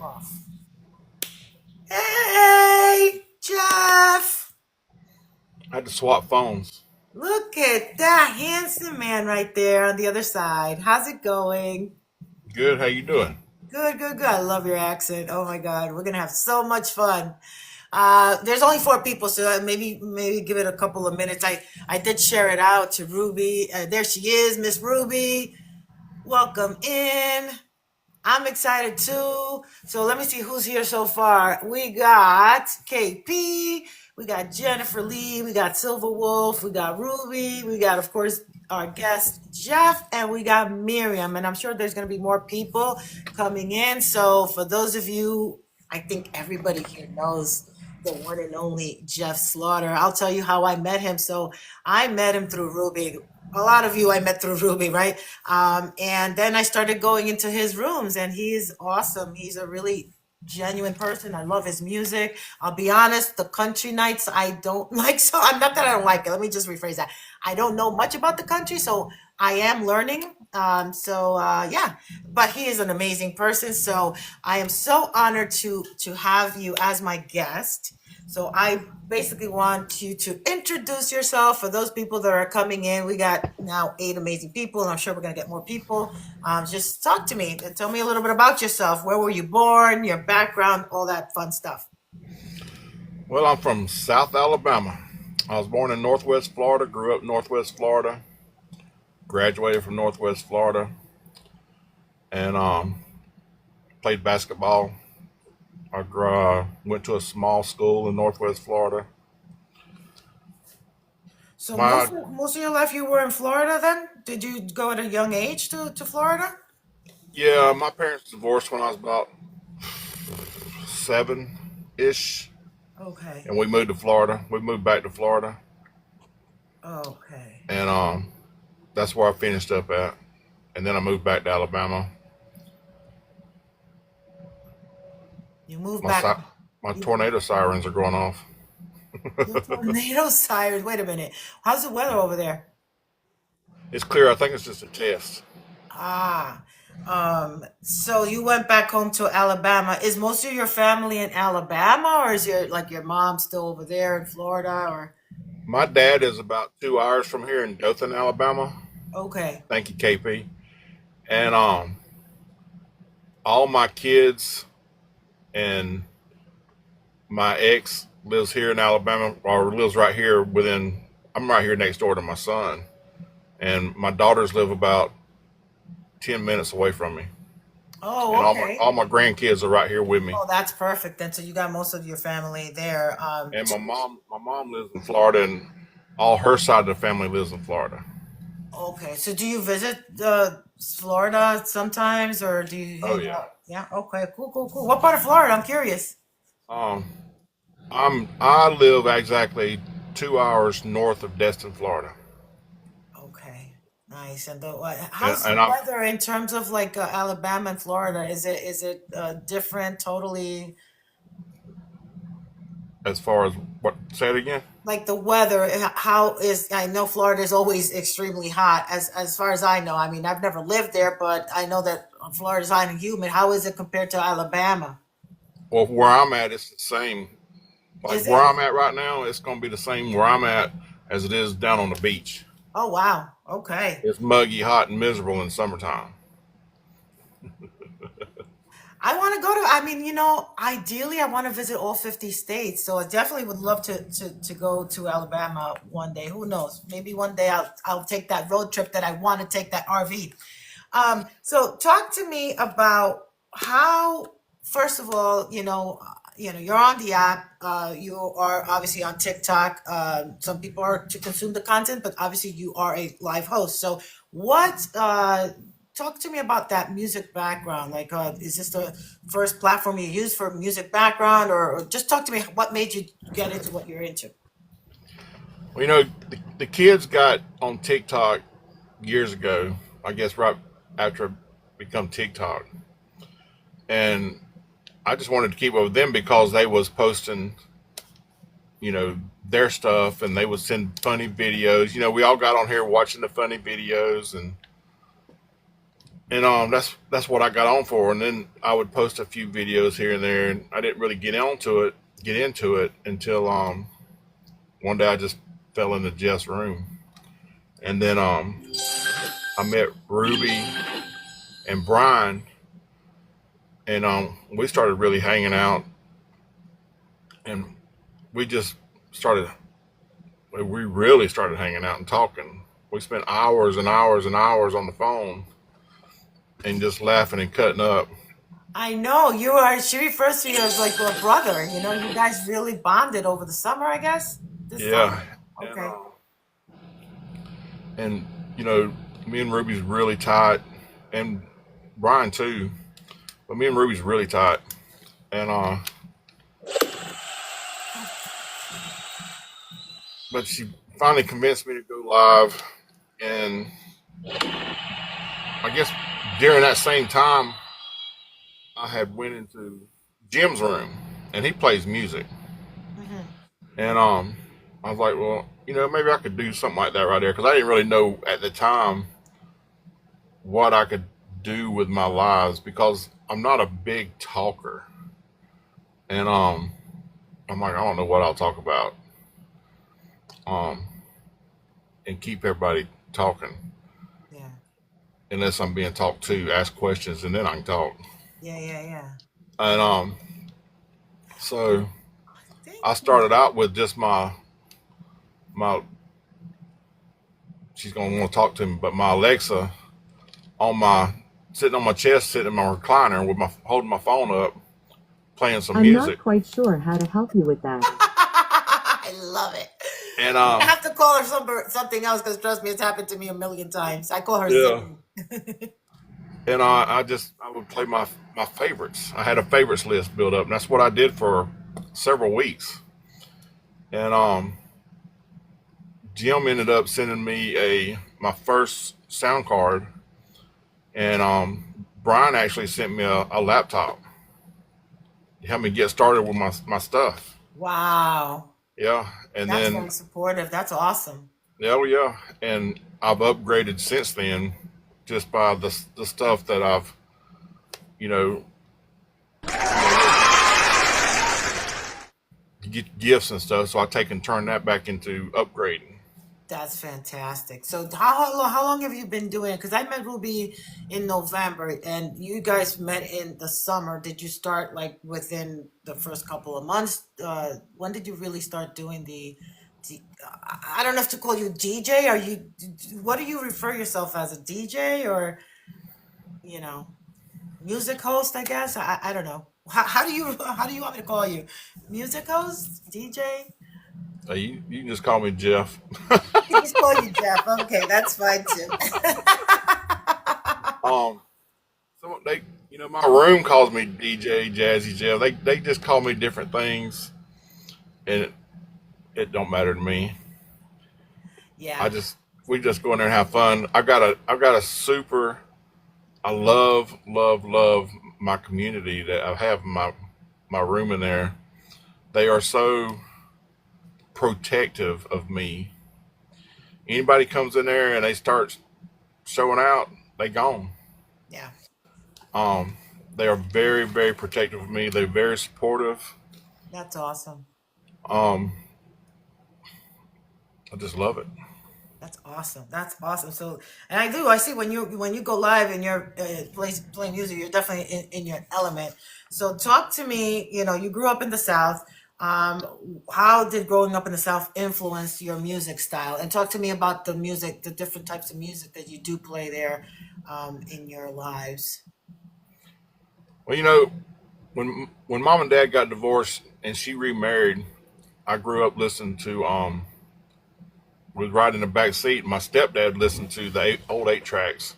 Off. Hey, Jeff! I had to swap phones. Look at that handsome man right there on the other side. How's it going? Good. How you doing? Good, good, good. I love your accent. Oh my God, we're gonna have so much fun. There's only four people, so maybe give it a couple of minutes. I did share it out to Ruby. There she is, Miss Ruby. Welcome in. I'm excited too. So let me see who's here so far. We got KP, we got Jennifer Lee, we got Silver Wolf, we got Ruby, we got, of course, our guest Jeff, and we got Miriam. And I'm sure there's going to be more people coming in. So for those of you, I think everybody here knows the one and only Jeff Slaughter. I'll tell you how I met him. So I met him through Ruby. A lot of you I met through Ruby, right? And then I started going into his rooms, and he's awesome. He's a really genuine person. I love his music. I'll be honest, the country nights I don't like. So I'm not that I don't like it. Let me just rephrase that. I don't know much about the country, so I am learning. Yeah, but he is an amazing person. So I am so honored to have you as my guest. So I basically want you to introduce yourself for those people that are coming in. We got now 8 amazing people, and I'm sure we're gonna get more people. Just talk to me and tell me a little bit about yourself. Where were you born? Your background, all that fun stuff. Well, I'm from South Alabama. I was born in Northwest Florida, grew up in Northwest Florida, graduated from Northwest Florida, and played basketball. Went to a small school in Northwest Florida. So My most of your life you were in Florida then? Did you go at a young age to Florida? Yeah, my parents divorced when I was about seven ish, Okay. and we moved to Florida. We moved back to Florida, Okay. and that's where I finished up at. And then I moved back to Alabama. You moved My back. si- my You, tornado sirens are going off. your tornado sirens. Wait a minute. How's the weather over there? It's clear. I think it's just a test. Ah, so you went back home to Alabama. Is most of your family in Alabama, or is your mom still over there in Florida? Or My dad is about 2 hours from here in Dothan, Alabama. okay, Thank you, KP. And all my kids and my ex lives here in Alabama, or lives right here within. I'm right here next door to my son, and my daughters live about 10 minutes away from me, and oh all my okay. all my grandkids are right here with me. Oh, that's perfect then. So you got most of your family there. And my mom lives in Florida, and all her side of the family lives in Florida. Okay. So do you visit Florida sometimes, or do you Oh hang yeah. out? Yeah. Okay. Cool. Cool. Cool. What part of Florida? I'm curious. Um, I live exactly 2 hours north of Destin, Florida, Okay, nice. And and, how's the and I'm weather in terms of like Alabama and Florida? Is it different totally? as far as what say it again. Like the weather, how is, I know Florida is always extremely hot as far as I know. I mean, I've never lived there, but I know that Florida's hot and humid. How is it compared to Alabama? Well, where I'm at, it's the same. Like Is where it? I'm at right now, it's going to be the same where I'm at as it is down on the beach. Oh wow. Okay. It's muggy, hot, and miserable in summertime. I want to go to, I mean, ideally I want to visit all 50 states. So I definitely would love to go to Alabama one day. Who knows? Maybe one day I'll take that road trip that I want to take, that RV. So talk to me about how, first of all, you're on the app. You are obviously on TikTok. Some people are to consume the content, but obviously you are a live host. So what? Talk to me about that music background. Like, is this the first platform you use for music background, or just talk to me. What made you get into what you're into? Well, the kids got on TikTok years ago. I guess right after I become TikTok, and I just wanted to keep up with them because they was posting, their stuff, and they would send funny videos. We all got on here watching the funny videos and And that's what I got on for. And then I would post a few videos here and there, and I didn't really get into it until one day I just fell into Jeff's room, and then I met Ruby and Brian, and we started really hanging out, and we just started we really started hanging out and talking. We spent hours and hours and hours on the phone and just laughing and cutting up. I know you are. She refers to you as like a brother. You know, you guys really bonded over the summer, I guess. This Yeah, summer. and Okay. and you know, me and Ruby's really tight, and Brian too. But me and Ruby's really tight, and but she finally convinced me to go live, and I guess during that same time, I had went into Jim's room, and he plays music, Hmm. and I was like, well, maybe I could do something like that right there because I didn't really know at the time what I could do with my lives because I'm not a big talker, and I'm like, I don't know what I'll talk about, um, and keep everybody talking Yeah. unless I'm being talked to, ask questions, and then I can talk. Yeah. Yeah. Yeah. And so Thank I you. started out with just my. She's gonna want to talk to me, but my Alexa on my sitting on my chest, sitting in my recliner with my holding my phone up, playing some I'm not music, quite sure how to help you with that. I love it. and You're gonna have to call her something else because trust me, it's happened to me a million times. I call her yeah, Zing. and I would play my favorites. I had a favorites list built up, and that's what I did for several weeks. And Jim ended up sending me a my first sound card, and Brian actually sent me a laptop to help me get started with my stuff. Wow. Yeah, and That's then very supportive. That's awesome. yeah, well, yeah, and I've upgraded since then, just by the stuff that I've you know get gifts and stuff. So I take and turn that back into upgrading. That's fantastic. So how long have you been doing it? Because I met Ruby in November and you guys met in the summer. Did you start like within the first couple of months? When did you really start doing I don't know if to call you DJ. What do you refer yourself as, a DJ or, you know, music host, I guess? I don't know. How do you want me to call you? Music host? DJ? You can just call me Jeff. I can just call you Jeff. Okay, that's fine too. um, my room calls me DJ Jazzy Jeff. They just call me different things, and it don't matter to me. I Yeah. just we just go in there and have fun. I've got a super. I love my community that I have in my room in there. They are so protective of me. Anybody comes in there and they start showing out, they gone. Yeah. Um, they are very, very protective of me. They're very supportive. That's awesome. Um, I just love it. That's awesome. That's awesome. So, and I see when you go live and you're playing music, you're definitely in your element. So, talk to me. You grew up in the South. How did growing up in the South influence your music style? And talk to me about the music, the different types of music that you do play there, in your lives. Well, when mom and dad got divorced and she remarried, I grew up listening to was riding in the back seat. My stepdad listened to the old 8 tracks,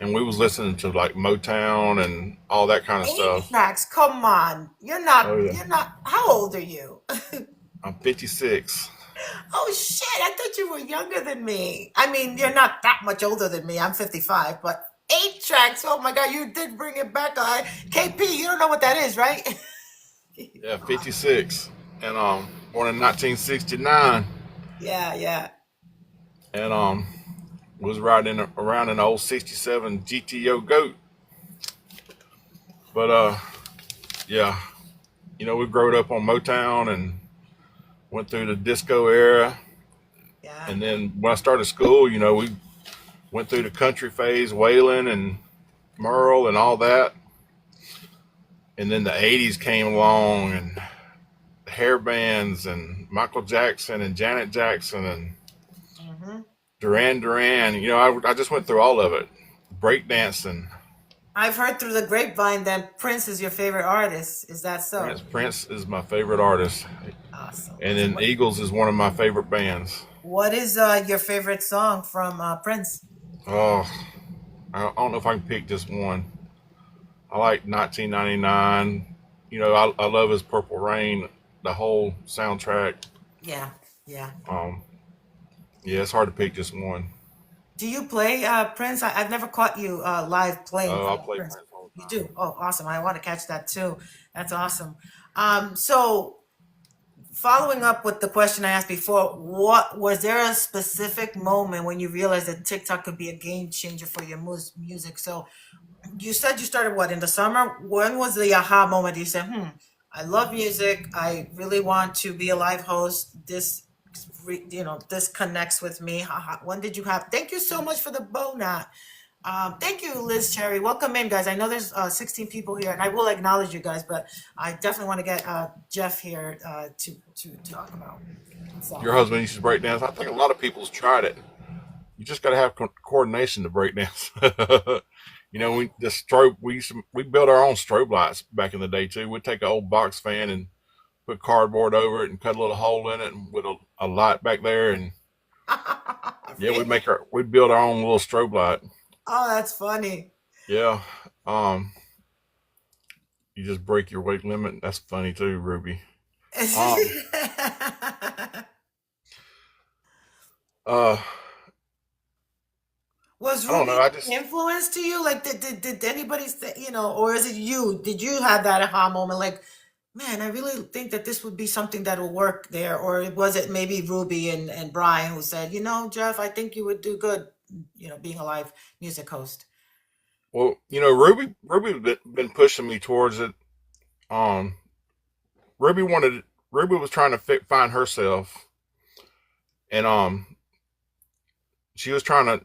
and we was listening to like Motown and all that kind of Eight stuff. tracks. Come on. You're Oh not. yeah, You're not. How old are you? I'm 56. Oh shit, I thought you were younger than me. I mean, you're not that much older than me. I'm 55, but eight tracks. Oh my god, you did bring it back. KP, you don't know what that is, right? Yeah, 56, and born in 1969, Yeah, yeah. and Was riding around an old '67 GTO Goat. But yeah, we growed up on Motown and went through the disco era, Yeah. and then when I started school, we went through the country phase, Waylon and Merle and all that, and then the '80s came along and hair bands and Michael Jackson and Janet Jackson and Hmm. Duran Duran. I just went through all of it, breakdancing. I've heard through the grapevine that Prince is your favorite artist. Is that so? Prince is my favorite artist, Awesome. and Awesome. then Eagles is one of my favorite bands. What is your favorite song from Prince? Oh, I don't know if I can pick just one. I like 1999. I love his Purple Rain, the whole soundtrack. Yeah, yeah. Um, yeah, it's hard to pick just one. Do you play Prince? I've never caught you live playing Oh, I play Prince. Prince all the You time. do? Oh, awesome. I want to catch that too. That's awesome. So following up with the question I asked before, what was there a specific moment when you realized that TikTok could be a game changer for your music? So you said you started what in the summer? When was the aha moment you said, I love music. I really want to be a live host. This connects with me. When did you have? Thank you so much for the bow knot. Thank you, Liz Cherry. Welcome in, guys. I know there's 16 people here, and I will acknowledge you guys, but I definitely want to get Jeff here to talk about Your himself. husband used to break dance. I think a lot of people's tried it. You just got to have coordination to break dance. We built our own strobe lights back in the day too. We'd take an old box fan and put cardboard over it and cut a little hole in it and with a light back there, and yeah, Really? we'd build our own little strobe light. Oh, that's funny. Yeah. Um, you just break your weight limit. That's funny too, Ruby. Um, uh, Was I don't know. Ruby I an just influence to you? Like, did anybody say, or is it you? Did you have that aha moment? Like, man, I really think that this would be something that will work there. Or was it maybe Ruby and Brian who said, Jeff, I think you would do good, being a live music host? well, Ruby been pushing me towards it. Um, Ruby wanted Ruby was trying to find herself, and she was trying to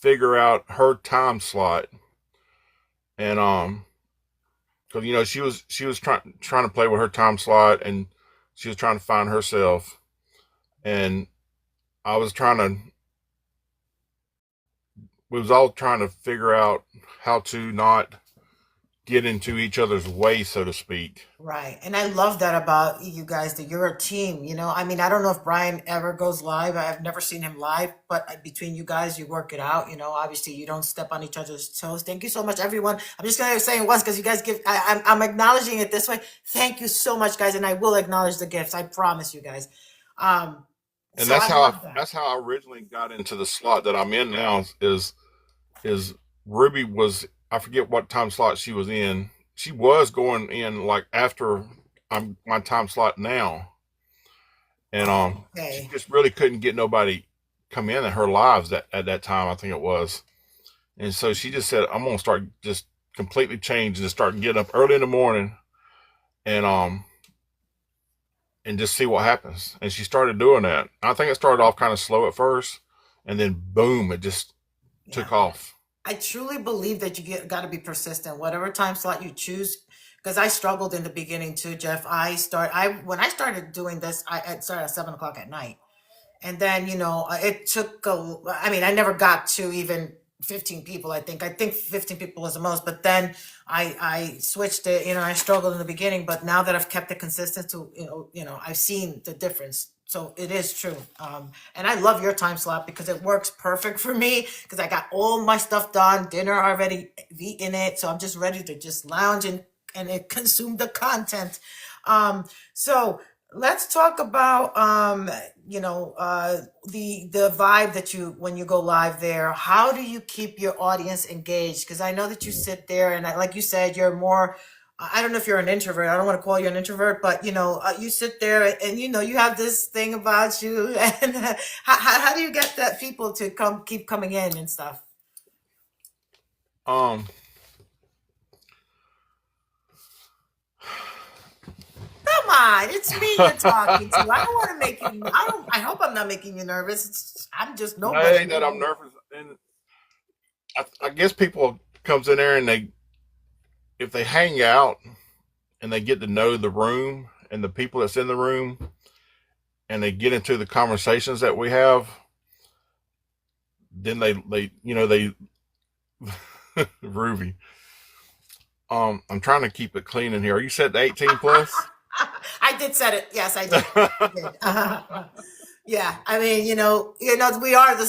figure out her time slot, and because she was trying to play with her time slot, and she was trying to find herself, and I was trying to we was all trying to figure out how to not get into each other's way, so to speak. Right. And I love that about you guys, that you're a team, I mean, I don't know if Brian ever goes live. I've never seen him live, but between you guys, you work it out. Obviously you don't step on each other's toes. Thank you so much, everyone. I'm just going to say it once because you guys I'm acknowledging it this way. Thank you so much, guys. And I will acknowledge the gifts. I promise you guys. Um, And so I love that. that's how I originally got into the slot that I'm in now. Is Ruby was, I forget what time slot she was in. She was going in like after my time slot now, and Oh, she okay. just really couldn't get nobody come in her lives that at that time, I think it was. And so she just said, I'm gonna start just completely change and start getting up early in the morning, and and just see what happens. And she started doing that. I think it started off kind of slow at first, and then boom, it just Yeah. took off. I truly believe that you got to be persistent, whatever time slot you choose. Because I struggled in the beginning too, Jeff. When I started doing this, I started at 7 o'clock at night. And then, it took I mean, I never got to even 15 people. I think 15 people was the most, but then I switched it. I struggled in the beginning, but now that I've kept it consistent to, I've seen the difference. So it is true. And I love your time slot because it works perfect for me because I got all my stuff done, dinner already eaten it. So I'm just ready to just lounge and it consume the content. So let's talk about the vibe that you when you go live there. How do you keep your audience engaged? Because I know that you sit there and like you said, you're more I don't know if you're an introvert. I don't want to call you an introvert, but you sit there and you have this thing about you. And how do you get that people to keep coming in and stuff? Um, Come on, it's me you're talking to. I don't want to make you. I don't. I hope I'm not making you nervous. I'm just no, it ain't nobody. that I'm nervous, and I guess people comes in there and if they hang out and they get to know the room and the people that's in the room and they get into the conversations that we have, then they Ruby. I'm trying to keep it clean in here. Are you set to 18 plus? I did set it. Yes, I did. I did. Yeah, I mean, we are the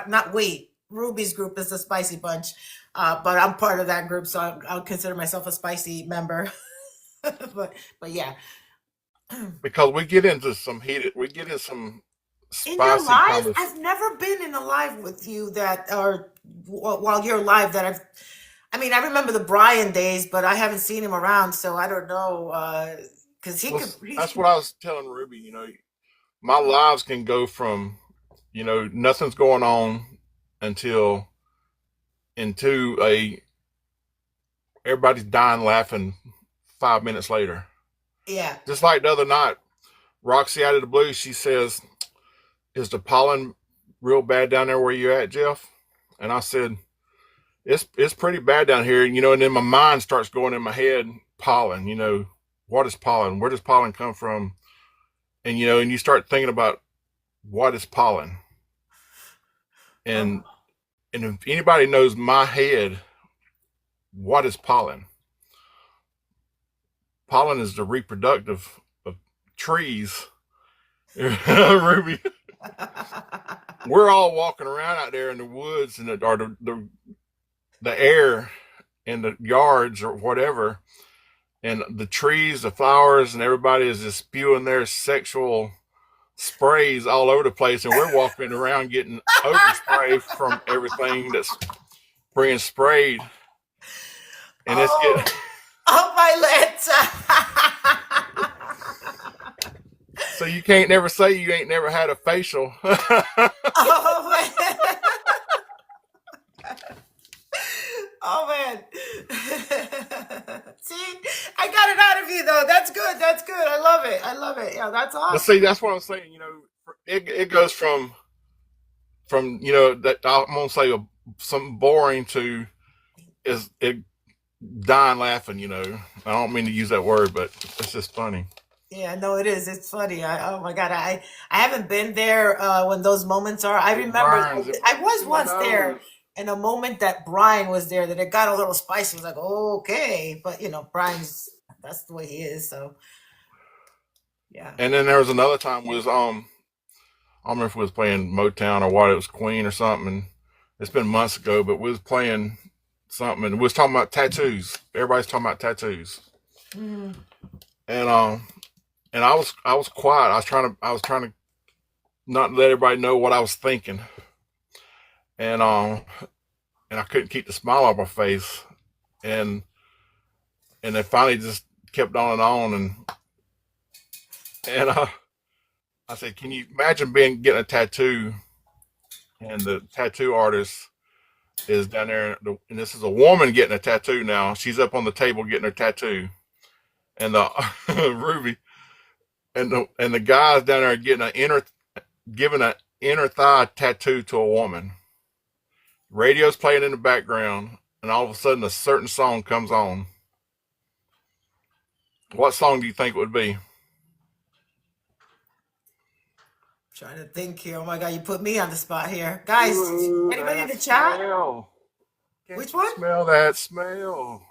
not we. Ruby's group is the spicy bunch, but I'm part of that group, so I'll consider myself a spicy member. but yeah, Because we get in some in your spicy live, conversation. I've never been in a live with you that, or while you're live that I've. I mean, I remember the Brian days, but I haven't seen him around, so I don't know. Because he Well, could. that's what I was telling Ruby. My lives can go from, nothing's going on until into everybody's dying laughing 5 minutes later. Yeah. Just like the other night, Roxy out of the blue, she says, "Is the pollen real bad down there where you at, Jeff?" And I said, It's pretty bad down here, and then my mind starts going in my head, pollen, what is pollen? Where does pollen come from? And you start thinking about what is pollen. And Oh. and if anybody knows my head, what is pollen? Pollen is the reproductive of trees. Ruby, we're all walking around out there in the woods and the air in the yards or whatever, and the trees, the flowers, and everybody is just spewing their sexual sprays all over the place, and we're walking around getting overspray from everything that's being sprayed, and it's getting. Oh, oh my lips. So you can't never say you ain't never had a facial. Oh man. Oh man. See, I got it out of you though. That's good. That's good. I love it. I love it. Yeah, that's But awesome. see, that's what I'm saying. It goes from that I'm gonna say something boring to is it dying laughing. I don't mean to use that word, but it's just funny. Yeah, no, it is. It's funny. Oh my God, I haven't been there when those moments are. I It remember burns. It I burns was in my once there nose. in a moment that Brian was there that it got a little spicy. It was like, okay, but Brian's that's the way he is. So yeah. And then there was another time was I don't remember if we was playing Motown or what, it was Queen or something. And it's been months ago, but we was playing something and we was talking about tattoos. Everybody's talking about tattoos. Mhm. And I was quiet. I was trying to not let everybody know what I was thinking. And I couldn't keep the smile off my face. And and it finally just kept on and I said, "Can you imagine getting a tattoo and the tattoo artist is down there, and this is a woman getting a tattoo now. She's up on the table getting her tattoo, and the Ruby and the guy's down there giving an inner thigh tattoo to a woman. Radio's playing in the background, and all of a sudden a certain song comes on. What song do you think it would be? Trying to think here. Oh my God, you put me on the spot here, guys. Ooh, Anybody in that the chat? smell. Can't Which you one? smell that smell?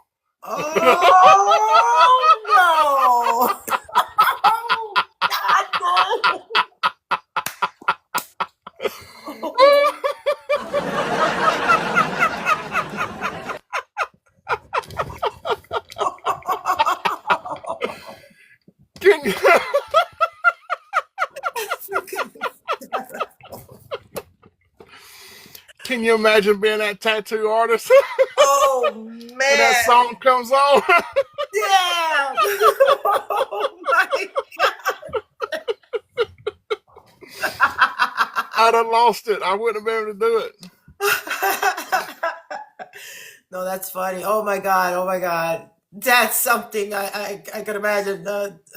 Oh no! Oh God, no! Can you, can you imagine being that tattoo artist Oh and that man! song comes on? I'd have lost it. I wouldn't have been able to do it. No, that's funny. Oh my God. Oh my God. That's something I could imagine.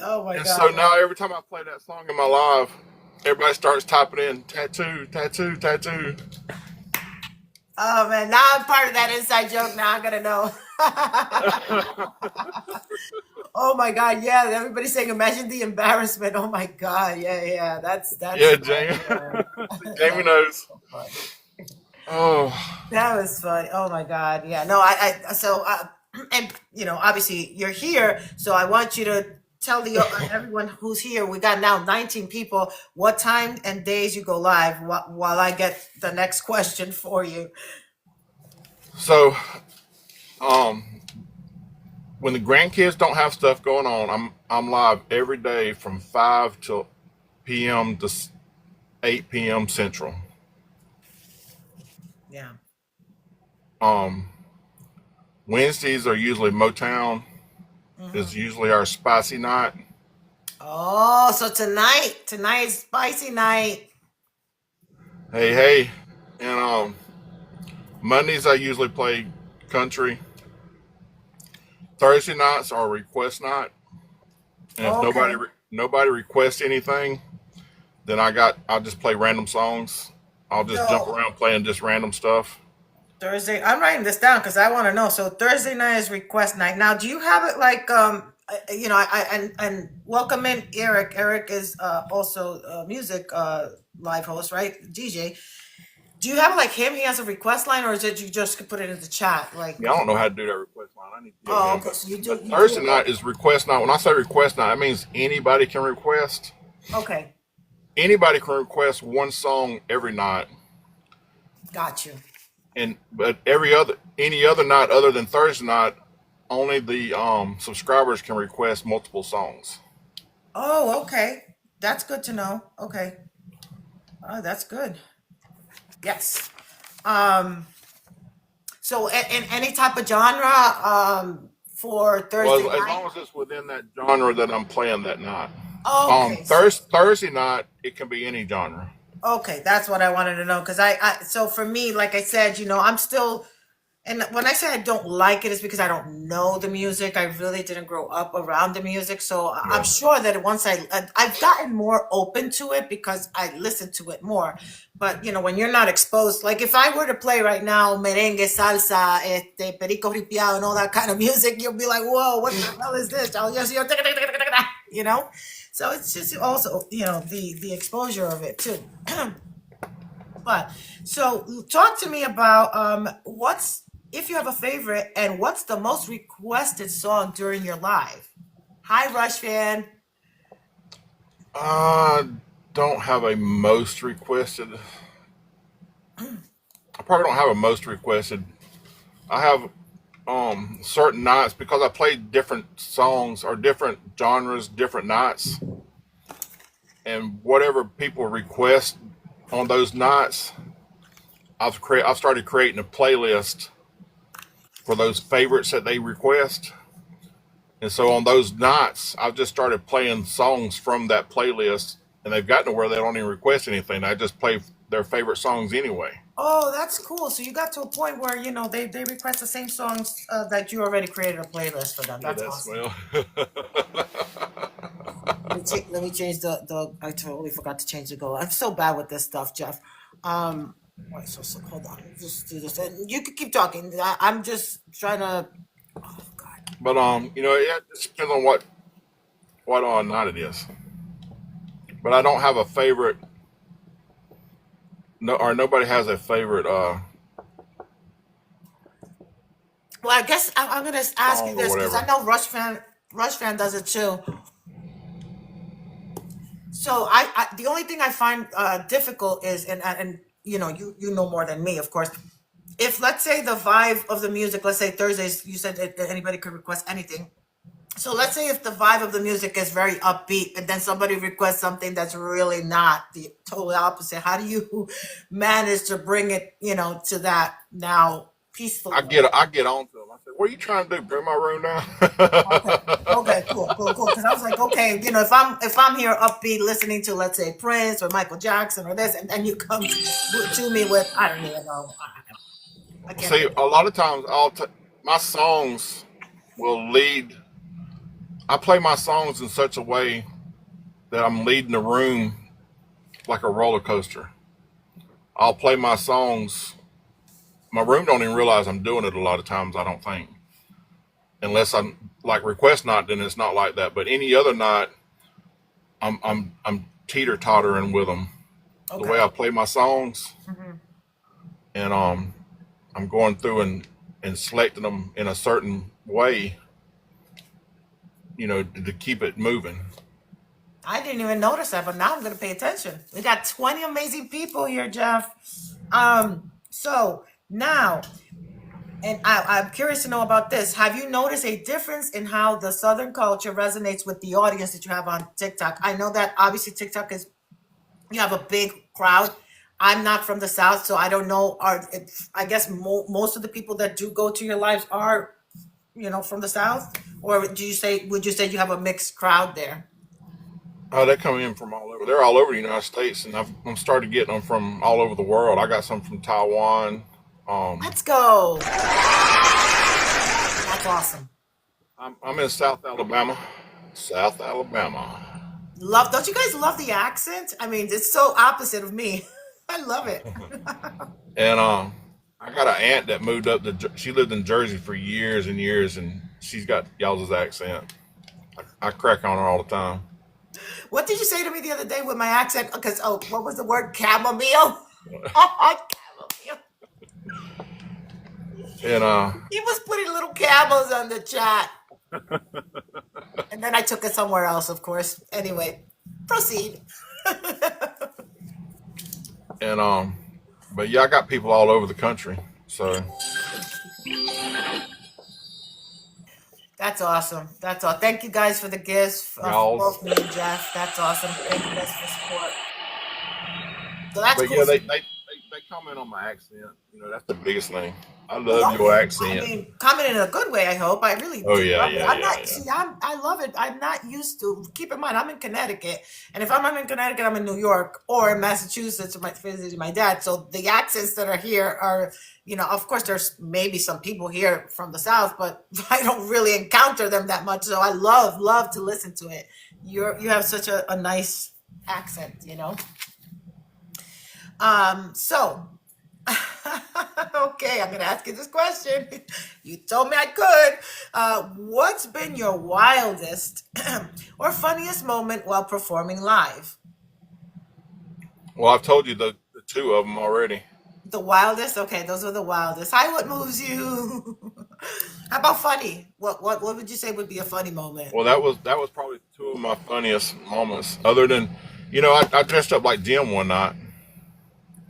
Oh my And so God. now every time I play that song in my live, everybody starts typing in tattoo, tattoo, tattoo. Oh man, now I'm part of that inside joke. Now I'm gonna know. Oh my God, yeah. Everybody's saying, imagine the embarrassment. Oh my God, yeah, yeah. That's Yeah, funny, Jamie. man. Jamie That was knows. so funny. Oh, That was funny. Oh my God. Yeah. No, so, and obviously you're here. So I want you to tell everyone who's here, we got now 19 people, what time and days you go live while I get the next question for you. so um, when the grandkids don't have stuff going on, I'm live every day from 5 p.m. to 8 p.m. Central. Yeah. Um, Wednesdays are usually Motown. Hmm. Is usually our spicy night. Oh, so tonight's spicy night. Hey, hey, and Mondays I usually play country. Thursday nights are request night, and if Okay. nobody requests anything, then I'll just play random songs. I'll just jump So around playing just random stuff. Thursday, I'm writing this down because I want to know. So Thursday night is request night. Now, do you have it like and welcome in Eric. Eric is also a music live host, right? DJ. Do you have it like him? He has a request line, or is it you just could put it in the chat? Like, Yeah, I don't know how to do that request line. I need to get with oh, him. okay. So But you do Thursday it. night is request night. When I say request night, that means anybody can request. Okay, Anybody can request one song every night, got you. and but any other night other than Thursday night, only the subscribers can request multiple songs. Oh, okay. That's good to know. Okay. Oh, that's good. Yes. Um. So, in any type of genre, for Thursday Well, as night. long as it's within that genre that I'm playing that night. Okay. Thursday night it can be any genre. Okay, that's what I wanted to know because so for me, like I said, I'm still, and when I say I don't like it, it's because I don't know the music. I really didn't grow up around the music, so I'm Yeah. sure that once I've gotten more open to it because I listen to it more. But when you're not exposed, like if I were to play right now merengue, salsa, perico ripiao, and all that kind of music, you'll be like, "Whoa, what the hell is this?" I'll just you know. So it's just also the exposure of it too. But so talk to me about what's if you have a favorite and what's the most requested song during your live. Hi, Rush fan. I don't have a most requested. I probably don't have a most requested. I have certain nights because I play different songs or different genres, different nights, and whatever people request on those nights, I've started creating a playlist for those favorites that they request. And so on those nights, I've just started playing songs from that playlist, and they've gotten to where they don't even request anything. I just play their favorite songs anyway. Oh, that's cool. So you got to a point where they request the same songs that you already created a playlist for them. Yeah, That's that's awesome. well. Let me change the. I totally forgot to change the goal. I'm so bad with this stuff, Jeff. Wait, so hold on. Just do this, and you can keep talking. I'm just trying to. Oh God. But it just depends on what on night it is. But I don't have a favorite. No, or nobody has a favorite Well, I guess I'm gonna ask you song or this because I whatever. know Rush fan does it too. So the only thing I find difficult is and you know more than me, of course. If let's say the vibe of the music, let's say Thursdays, you said that anybody could request anything. So let's say if the vibe of the music is very upbeat, and then somebody requests something that's really not the total opposite. How do you manage to bring it, to that now peaceful? I get on to them. I say, what are you trying to do? Bring my room down? Okay. Okay. Cool. Cool. Cool. Because I was like, okay, if I'm here upbeat listening to, let's say, Prince or Michael Jackson or this, and then you come to me with, I don't even know. I can't See, think. a lot of times my songs will lead. I play my songs in such a way that I'm leading the room like a roller coaster. I'll play my songs. My room don't even realize I'm doing it a lot of times. I don't think, unless I'm like request night, then it's not like that. But any other night, I'm teeter tottering with them. The way Okay. I play my songs, Hmm. and I'm going through and selecting them in a certain way, to keep it moving. I didn't even notice that, but now I'm going to pay attention. We got 20 amazing people here, Jeff. So now, and I'm curious to know about this. Have you noticed a difference in how the Southern culture resonates with the audience that you have on TikTok? I know that obviously TikTok is, you have a big crowd. I'm not from the South, so I don't know. I guess most of the people that do go to your lives are, from the South, or would you say you have a mixed crowd there? Oh, they come in from all over. They're all over the United States, and I'm started getting them from all over the world. I got some from Taiwan. Um, Let's go. That's awesome. I'm in South Alabama. South Alabama. Don't you guys love the accent? I mean, it's so opposite of me. I love it. And I got an aunt that moved up to. She lived in Jersey for years and years, and she's got y'all's accent. I crack on her all the time. What did you say to me the other day with my accent? Because, what was the word? Chamomile? Chamomile. And He was putting little camels on the chat. And then I took it somewhere else, of course. Anyway, proceed. and but yeah, I got people all over the country. So That's awesome. That's all. Thank you guys for the gifts, for y'all's. both me and Jeff. That's awesome. Thank you guys for support. So that's But cool. yeah, So they comment on my accent. That's the biggest thing. I well, love your I accent. mean, comment in a good way. I hope. I really Oh do yeah, love it. yeah, I'm yeah, not. yeah. See, I love it. I'm not used to. Keep in mind, I'm in Connecticut, and if I'm in Connecticut, I'm in New York or in Massachusetts, visiting my dad. So the accents that are here are, of course, there's maybe some people here from the South, but I don't really encounter them that much. So I love to listen to it. You have such a nice accent. So okay, I'm gonna ask you this question. You told me I could. What's been your wildest or funniest moment while performing live? Well, I've told you the two of them already. The wildest? Okay, those are the wildest. Hi, what moves you? How about funny? What would you say would be a funny moment? Well, that was probably two of my funniest moments. Other than, I dressed up like Jim one night.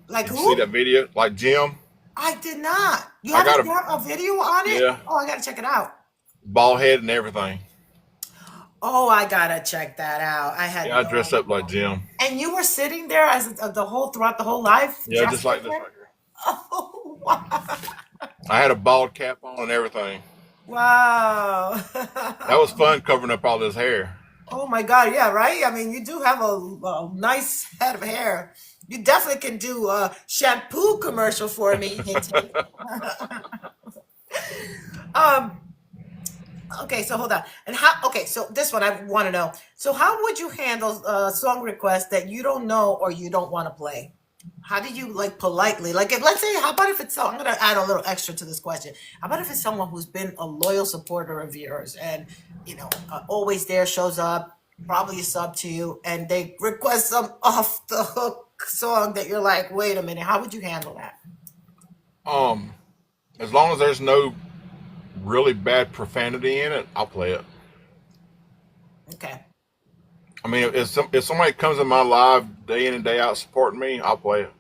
Like Did you see who? that video? Like Jim? I did not. You I have got a video on it? yeah, Oh, I gotta check it out. bald head and everything. Oh, I gotta check that out. I had Yeah, I no dressed idea. up like Jim. And you were sitting there as throughout the whole life, Yeah, just dressed like like this that? right here. Oh, wow. I had a bald cap on and everything. Wow. That was fun covering up all this hair. Oh my God. Yeah, right? I mean, you do have a nice head of hair. You definitely can do a shampoo commercial for me. Hint, hint. Um, okay, so hold on. Okay, so this one I want to know. So how would you handle a song request that you don't know or you don't want to play? How do you like politely, like if let's say, how about if it's, I'm gonna add a little extra to this question. How about if it's someone who's been a loyal supporter of yours and always there, shows up, probably a sub to you, and they request some off the hook song that you're like, wait a minute, how would you handle that? Um, as long as there's no really bad profanity in it, I'll play it. Okay, I mean, if somebody comes in my live day in and day out supporting me, I'll play it.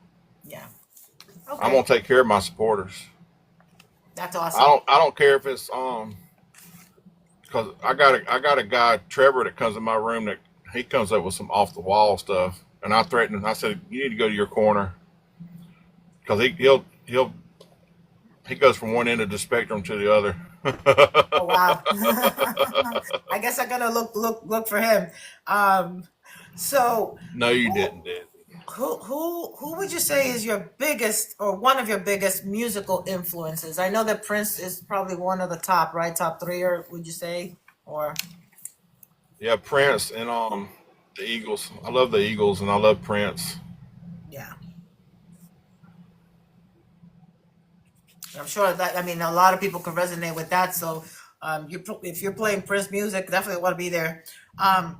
yeah, I'm okay, gonna take care of my supporters. that's I awesome. don't I don't care if it's because I got a guy Trevor that comes in my room that he comes up with some off the wall stuff, and I threatened him. I said you need to go to your corner because he'll He goes from one end of the spectrum to the other. Oh wow. I guess I gotta look for him. Um, so No, you who didn't, Desi. who would you say is your biggest or one of your biggest musical influences? I know that Prince is probably one of the top, right? Top three, or would you say? Or Yeah, Prince and the Eagles. I love the Eagles and I love Prince. yeah, I'm sure that I mean a lot of people can resonate with that. So if you're playing Prince music, definitely want to be there. Um,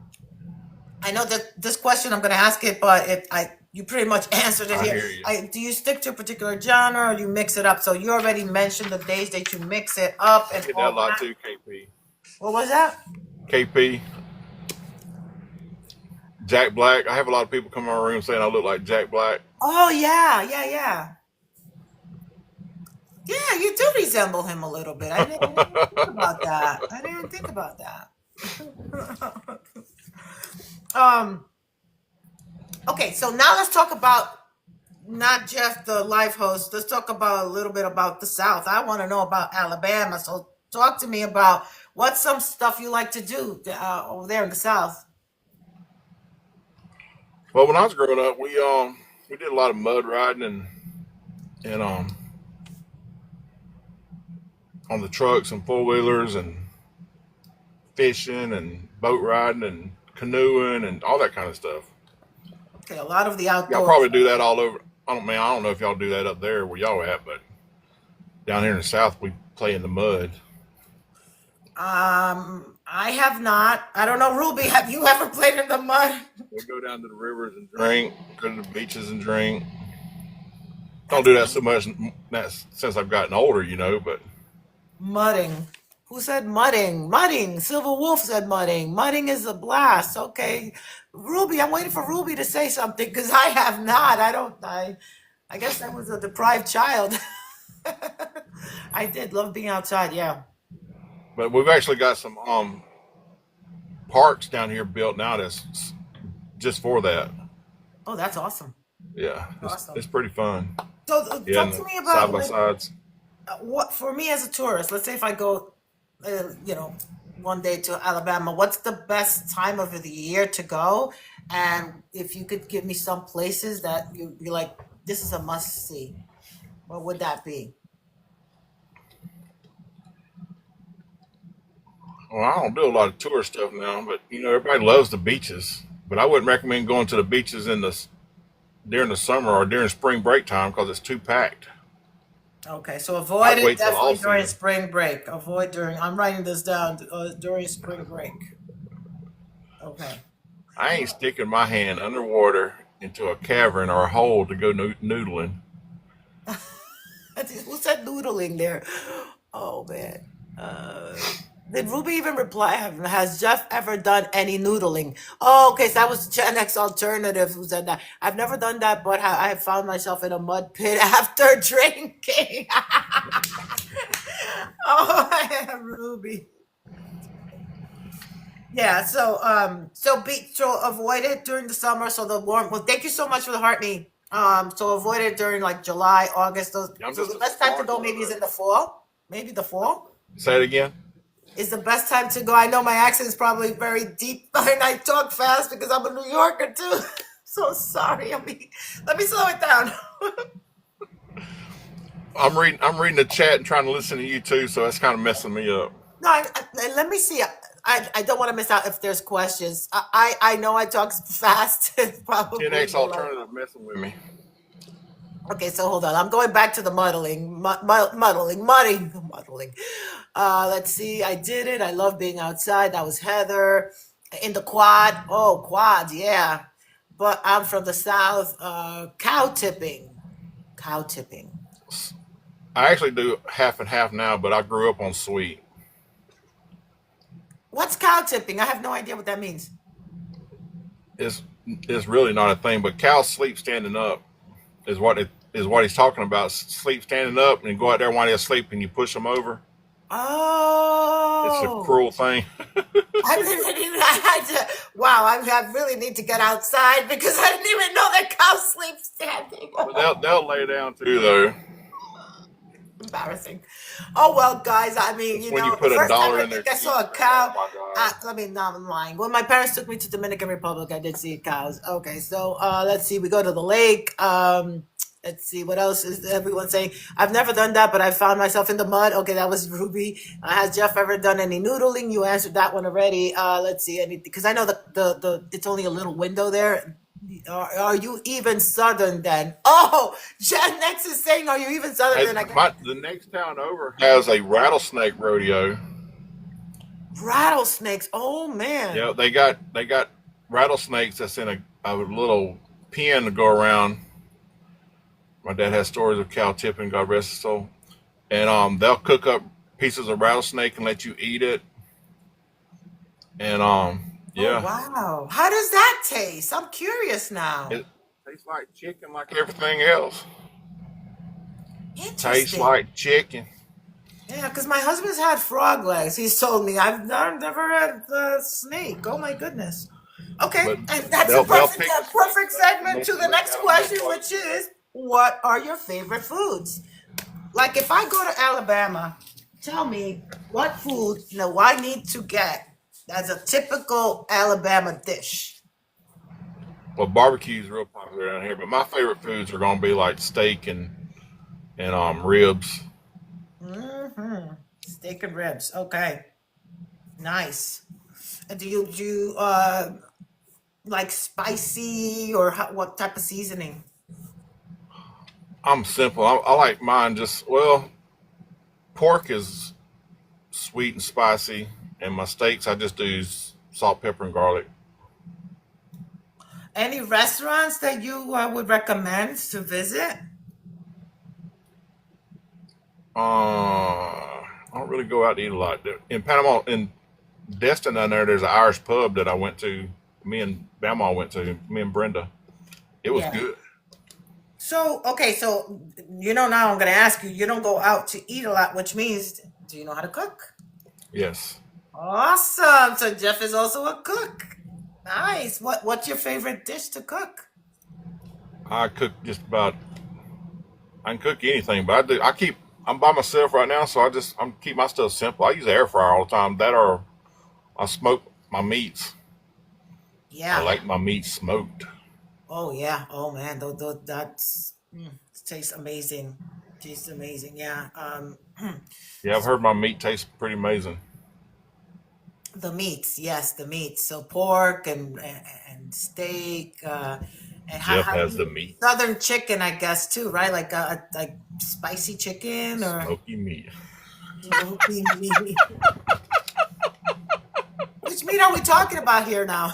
I know that this question I'm going to ask it, but I you pretty much answered it I here. hear you. Do you stick to a particular genre or you mix it up? So you already mentioned the days that you mix it up I and did that a all lot that. too, KP. What was that? KP, Jack Black. I have a lot of people come in my room saying I look like Jack Black. Oh yeah, yeah, yeah. Yeah, you do resemble him a little bit. I didn't even think about that. I didn't even think about that. um, okay, so now let's talk about not just the live host. Let's talk about a little bit about the South. I want to know about Alabama. So talk to me about what's some stuff you like to do over there in the South. Well, when I was growing up, we did a lot of mud riding and on the trucks and four wheelers and fishing and boat riding and canoeing and all that kind of stuff. Okay, a lot of the Y'all outdoors. probably do that all over. I don't know if y'all do that up there where y'all at, but down here in the South, we play in the mud. I have not. I don't know, Ruby. Have you ever played in the mud? We go down to the rivers and drink, go to the beaches and drink. Don't That's do that so much since I've gotten older, but mudding. Who said mudding? Mudding. Silver Wolf said mudding. Mudding is a blast. Okay, Ruby. I'm waiting for Ruby to say something because I have not. I don't. I guess I was a deprived child. I did love being outside. Yeah. but we've actually got some parks down here built now that's just for that. Oh, that's awesome. Yeah, it's Awesome. pretty fun. So Yeah, and talk to the me side about by like sides. what for me as a tourist. Let's say if I go, one day to Alabama, what's the best time of the year to go? And if you could give me some places that you'd be like, this is a must see, what would that be? Well, I don't do a lot of tour stuff now, but everybody loves the beaches. But I wouldn't recommend going to the beaches during the summer or during spring break time because it's too packed. Okay, so avoid I'd it wait till definitely all during season. spring break. Avoid during. I'm writing this down during spring break. Okay. I ain't sticking my hand underwater into a cavern or a hole to go noodling. Who said noodling there? Oh man. Did Ruby even reply? Has Jeff ever done any noodling? Oh, okay. So that was Gen X alternative who said that. I've never done that, but I have found myself in a mud pit after drinking. Oh, Ruby. Yeah. So avoid it during the summer. So the warm. Well, thank you so much for the heart me. So avoid it during like July, August. I'm So just the a best time to go sparkler, maybe is in though. the fall. Maybe the fall Say it again. is the best time to go. I know my accent is probably very deep and I talk fast because I'm a New Yorker too. So sorry. Let me slow it down. I'm reading the chat and trying to listen to you too, so that's kind of messing me up. No, let me see. I don't want to miss out if there's questions. I know I talk fast. It's probably 10x below. alternative messing with me. Okay, so hold on. I'm going back to the muddling. Let's see. I did it. I love being outside. That was Heather. In the quad. Oh, quad. Yeah. But I'm from the South. Cow tipping. Cow tipping. I actually do half and half now, but I grew up on sweet. What's cow tipping? I have no idea what that means. It's really not a thing, but cows sleep standing up is what he's talking about. Sleep standing up and go out there while they're asleep and you push them over. It's a Oh. cruel thing. I didn't even, wow, I really need to get outside because I didn't even know that cows sleep standing. But they'll lay down too though. Embarrassing. Oh well, guys. I mean, When you the put a first time dollar I in their think I teeth, saw a man, oh cow. my God. Let me. No, I'm lying. When my parents took me to Dominican Republic, I did see cows. Okay, so let's see. We go to the lake. Let's see what else is everyone saying. I've never done that, but I found myself in the mud. Okay, that was Ruby. Has Jeff ever done any noodling? You answered that one already. Let's see anything because I know the it's only a little window there. Are you even southern then? Oh, Jen next is saying, "Are you even southern Hey, then?" I got the next town over has a rattlesnake rodeo. rattlesnakes. Oh man. Yeah, they got rattlesnakes that's in a little pen to go around. My dad has stories of cow tipping, God rest his soul. And they'll cook up pieces of rattlesnake and let you eat it. And Oh yeah, wow. How does that taste? I'm curious now. it tastes like chicken, like everything else. Tastes Interesting. like chicken, Yeah, because my husband's had frog legs. He's told me I've never had the snake. Oh my goodness. Okay, but and that's they'll pick a the snake perfect up and segment let to you the lick next out of them question, while which you eat is, what are your favorite foods? Like if I go to Alabama, tell me what food I need to get as a typical Alabama dish. it. Well, barbecue is real popular down here, but my favorite foods are gonna be like steak and ribs. Steak and ribs. Okay, nice. And do you like spicy or what type of seasoning? I'm simple. I like mine just well. Pork is sweet and spicy, and my steaks I just do salt, pepper, and garlic. Any restaurants that you would recommend to visit? I don't really go out to eat a lot. In Panama, in Destin down there, there's an Irish pub that I went to. Me and Bama went to. Me and Brenda. It was Yeah. good. So, okay, so now I'm going to ask you, you don't go out to eat a lot, which means, do you know how to cook? Yes, Awesome. So Jeff is also a cook. Nice. What's your favorite dish to cook? I cook just about. I can cook anything, but I do. I keep. I'm by myself right now, so I'm keep my stuff simple. I use the air fryer all the time. That or I smoke my meats. I Yeah. like my meat smoked. Oh yeah. Oh man, that's tastes amazing. Tastes amazing. Yeah. Yeah, I've heard my meat tastes pretty amazing. The meats, yes, the meats. So pork and steak, and Jeff how do has the you meat, southern chicken, I guess too, right? Like spicy chicken or smoky meat. smoky meat. Which meat are we talking about here now?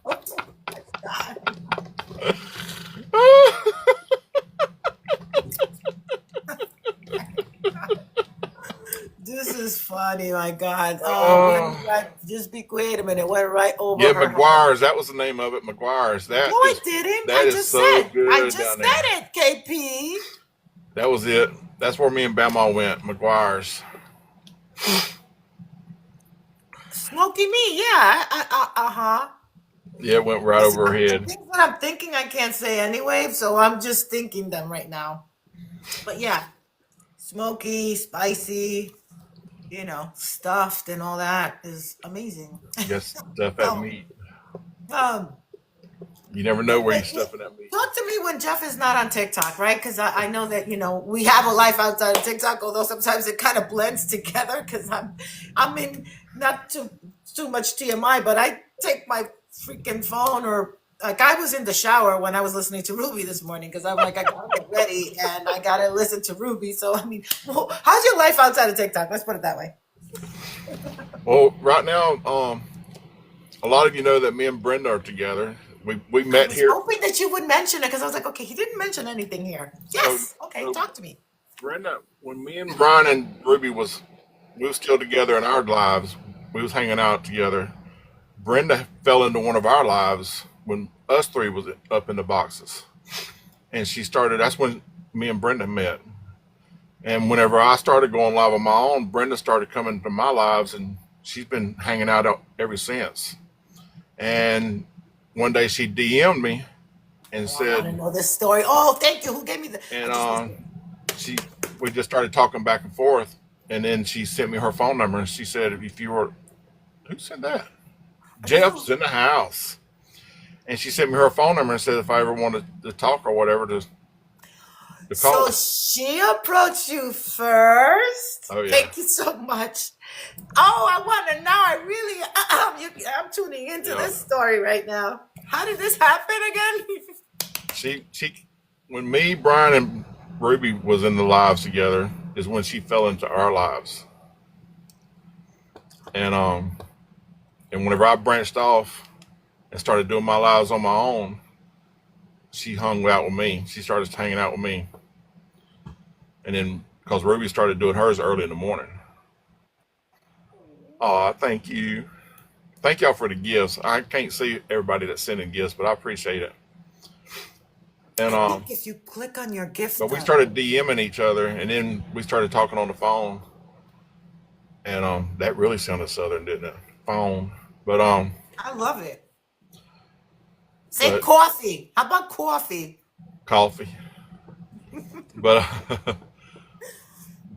Oh my God. This is funny, my God. Oh, Just be quiet a minute. Went right over yeah, her head. McGuire's. That was the name of it. McGuire's. No, I didn't. That is so I good just down there. said it, KP. That was it. That's where me and Bama went. McGuire's. Smoky meat, yeah. Uh-huh. Yeah, it went right Listen, over her the head. things that I'm thinking I can't say anyway, so I'm just thinking them right now. But yeah, smoky, spicy, stuffed and all that is amazing. Guess stuff that So, meat. um, You never know where you stuffing that meat. talk to me when Jeff is not on TikTok, right? Because I know that we have a life outside of TikTok, although sometimes it kind of blends together. Because I mean, not too much TMI, but I take my freaking phone or like I was in the shower when I was listening to Ruby this morning because I'm like I gotta get ready and I gotta listen to Ruby. So I mean, how's your life outside of TikTok? Let's put it that way. Well, right now, a lot of you know that me and Brenda are together. We I met was here. hoping that you would mention it because I was like, okay, he didn't mention anything here. So, Yes, okay, so talk to me. Brenda, when me and Brian and Ruby we was still together in our lives. We was hanging out together. Brenda fell into one of our lives when us three was up in the boxes, and she started. That's when me and Brenda met. And whenever I started going live on my own, Brenda started coming to my lives, and she's been hanging out ever since. And one day she DM'd me and Oh, I want to said, know this story. Oh, thank you. Who gave me the? I and just missed it. she we just started talking back and forth, and then she sent me her phone number, and she said, "If you were, who said that? Jeff's in the house." And she sent me her phone number and said if I ever wanted to talk or whatever to call So her. she approached you first. Oh yeah, Thank you so much. Oh, I want to know. I really, I'm tuning into yeah. this story right now. How did this happen again? She when me, Brian, and Ruby was in the lives together is when she fell into our lives, and and whenever I branched off and started doing my lives on my own, she hung out with me. She started hanging out with me, and then because Ruby started doing hers early in the morning. Oh, thank you. Thank y'all for the gifts. I can't see everybody that's sending gifts, but I appreciate it. I And think if you click on your but gift, we started DMing each other, and then we started talking on the phone, and that really sounded southern, didn't it? Phone, but I love it. Say but coffee. How about coffee? coffee, but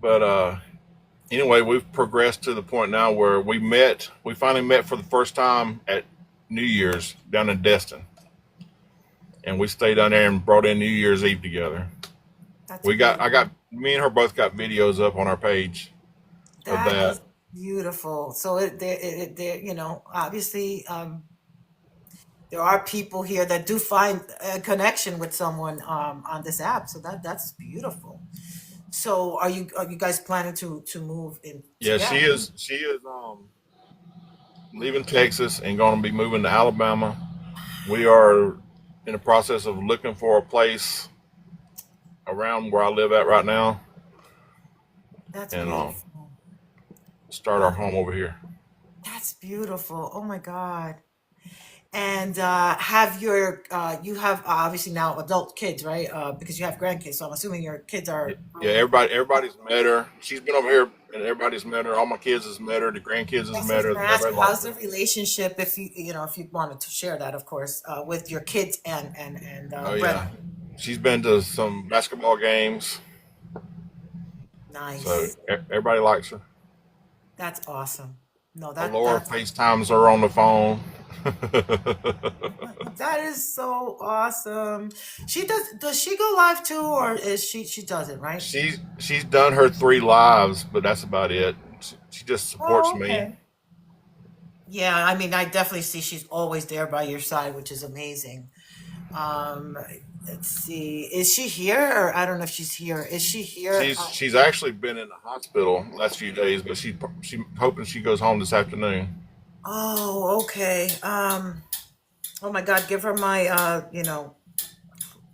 but anyway, we've progressed to the point now where we finally met for the first time at New Year's down in Destin, and we stayed down there and brought in New Year's Eve together. That's We got, I beautiful. got, me and her both got videos up on our page of That that. is beautiful. So there, obviously, there are people here that do find a connection with someone on this app. So that's beautiful. So are you guys planning to move in Yeah, together? she is leaving Texas and going to be moving to Alabama. We are in the process of looking for a place around where I live at right now, That's and beautiful. start our That home over here. that's beautiful. Oh my God. And have your you have obviously now adult kids, right? Because you have grandkids, so I'm assuming your kids Yeah, are yeah, grown. everybody's met her. She's been over here, and everybody's met her. All my kids has met her. The grandkids has Yes, I was met her. going to ask Everybody you, likes how's her. the relationship if if you wanted to share that, of course, with your kids and Oh Brenna. yeah, she's been to some basketball games, so Nice. everybody likes her. That's awesome. No, Laura FaceTimes her on the phone. that is so awesome. Does she go live too, or is she doesn't, right? She's done her 3 lives, but that's about it. She just supports Oh, me. okay. Yeah, I mean, I definitely see she's always there by your side, which is amazing. Um, let's see. Is she here? Or I don't know if she's here. Is she here? She's actually been in the hospital the last few days, but she hoping she goes home this afternoon. Oh, okay. Oh my God, give her my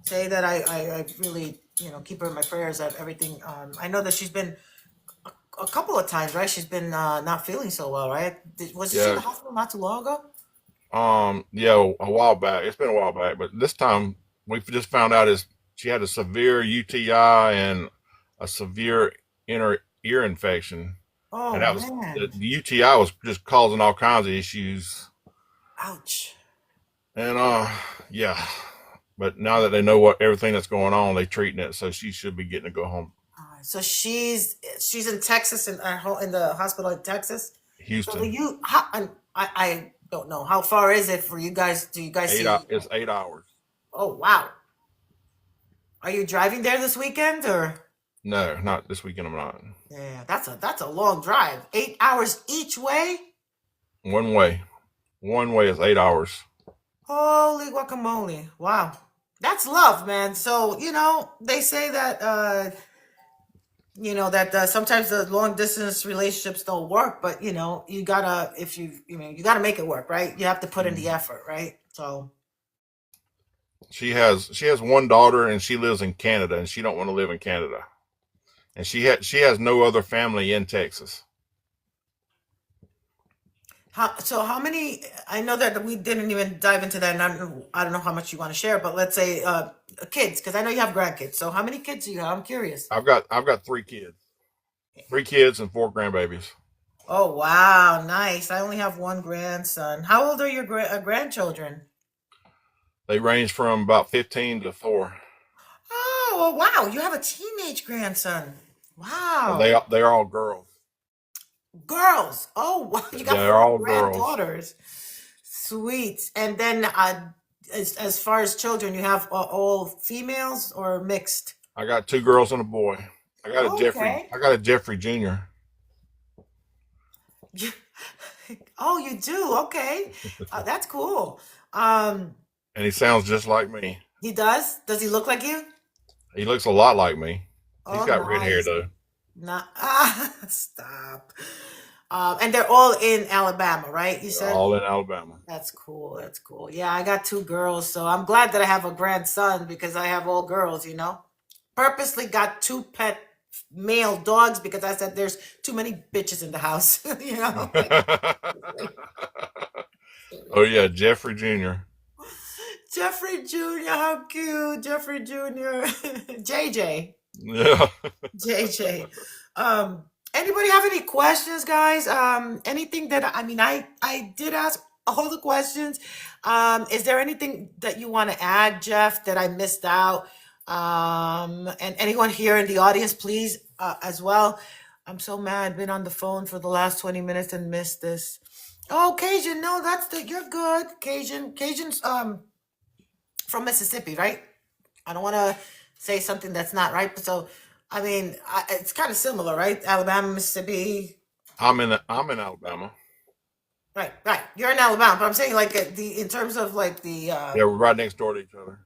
say that I really, keep her in my prayers that everything I know that she's been a couple of times, right? She's been not feeling so well, right? Was she in Yeah, the hospital not too long ago? yeah, a while back. It's been a while back, but this time we just found out is she had a severe UTI and a severe inner ear infection, and Oh that was man. the UTI was just causing all kinds of issues. Ouch. And yeah, but now that they know what everything that's going on, they treating it, so she should be getting to go home. So she's in Texas in the hospital in Texas. So do Houston, you how, I don't know how far is it for you guys? Do you guys see? it's 8 hours. Oh wow. Are you driving there this weekend or? No, not this weekend. I'm not. Yeah, that's a long drive. 8 hours each way. One way. One way is 8 hours. Holy guacamole! Wow, that's love, man. So they say that sometimes the long distance relationships don't work, but you gotta if you gotta make it work, right? You have to put in the Mhm. effort, right? So She has one daughter, and she lives in Canada, and she don't want to live in Canada, and she has no other family in Texas. how many? I know that we didn't even dive into that, and I don't know how much you want to share, but let's say kids, because I know you have grandkids. So how many kids do you have? I'm curious. I've got 3 kids, 3 kids and 4 grandbabies. Oh wow, nice. I only have one grandson. How old are your grandchildren? They range from about 15 to 4. Oh, well, wow, you have a teenage grandson. And Wow. they're all girls. Girls. Oh, wow. You got They're four all girls. granddaughters. Sweet. And then as far as children, you have all females or mixed? I got two girls and a boy. Okay. I got a Jeffrey Jr. Oh, you do? Okay. That's cool. Um, and he sounds just like me. he does? Does he look like you? He looks a lot like me. He's Oh, got red hair nice. though. Not stop. And they're all in Alabama, right? You They're said? all in Alabama. That's cool. That's cool. Yeah, I got two girls, so I'm glad that I have a grandson because I have all girls, you know? Purposely got two pet male dogs because I said there's too many bitches in the house, you know? oh yeah, Jeffrey Jr. Jeffrey Jr., how cute. Jeffrey Jr. JJ. Yeah. JJ. Anybody have any questions, guys? Anything that I did ask all the questions. Is there anything that you want to add, Jeff, that I missed out? And anyone here in the audience, please, as well. I'm so mad. Been on the phone for the last 20 minutes and missed this. Oh, Cajun, no, you're good. Cajun's from Mississippi, right? I don't want to say something that's not right, but so it's kind of similar, right? Alabama, Mississippi, I'm in Alabama. right, right. You're in Alabama, but I'm saying like the in terms of like the Yeah, we're right next door to each other.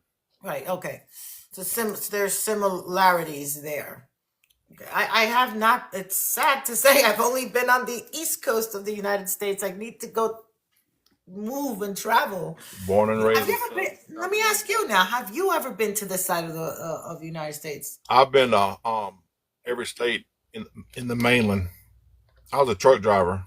right, okay. So there's similarities there. Okay. I have not. It's sad to say I've only been on the East Coast of the United States. I need to go move and travel. Born and Have raised you in ever been? Let me ask you now. Have you ever been to this side of the United States? I've been to every state in the mainland. I was a truck driver.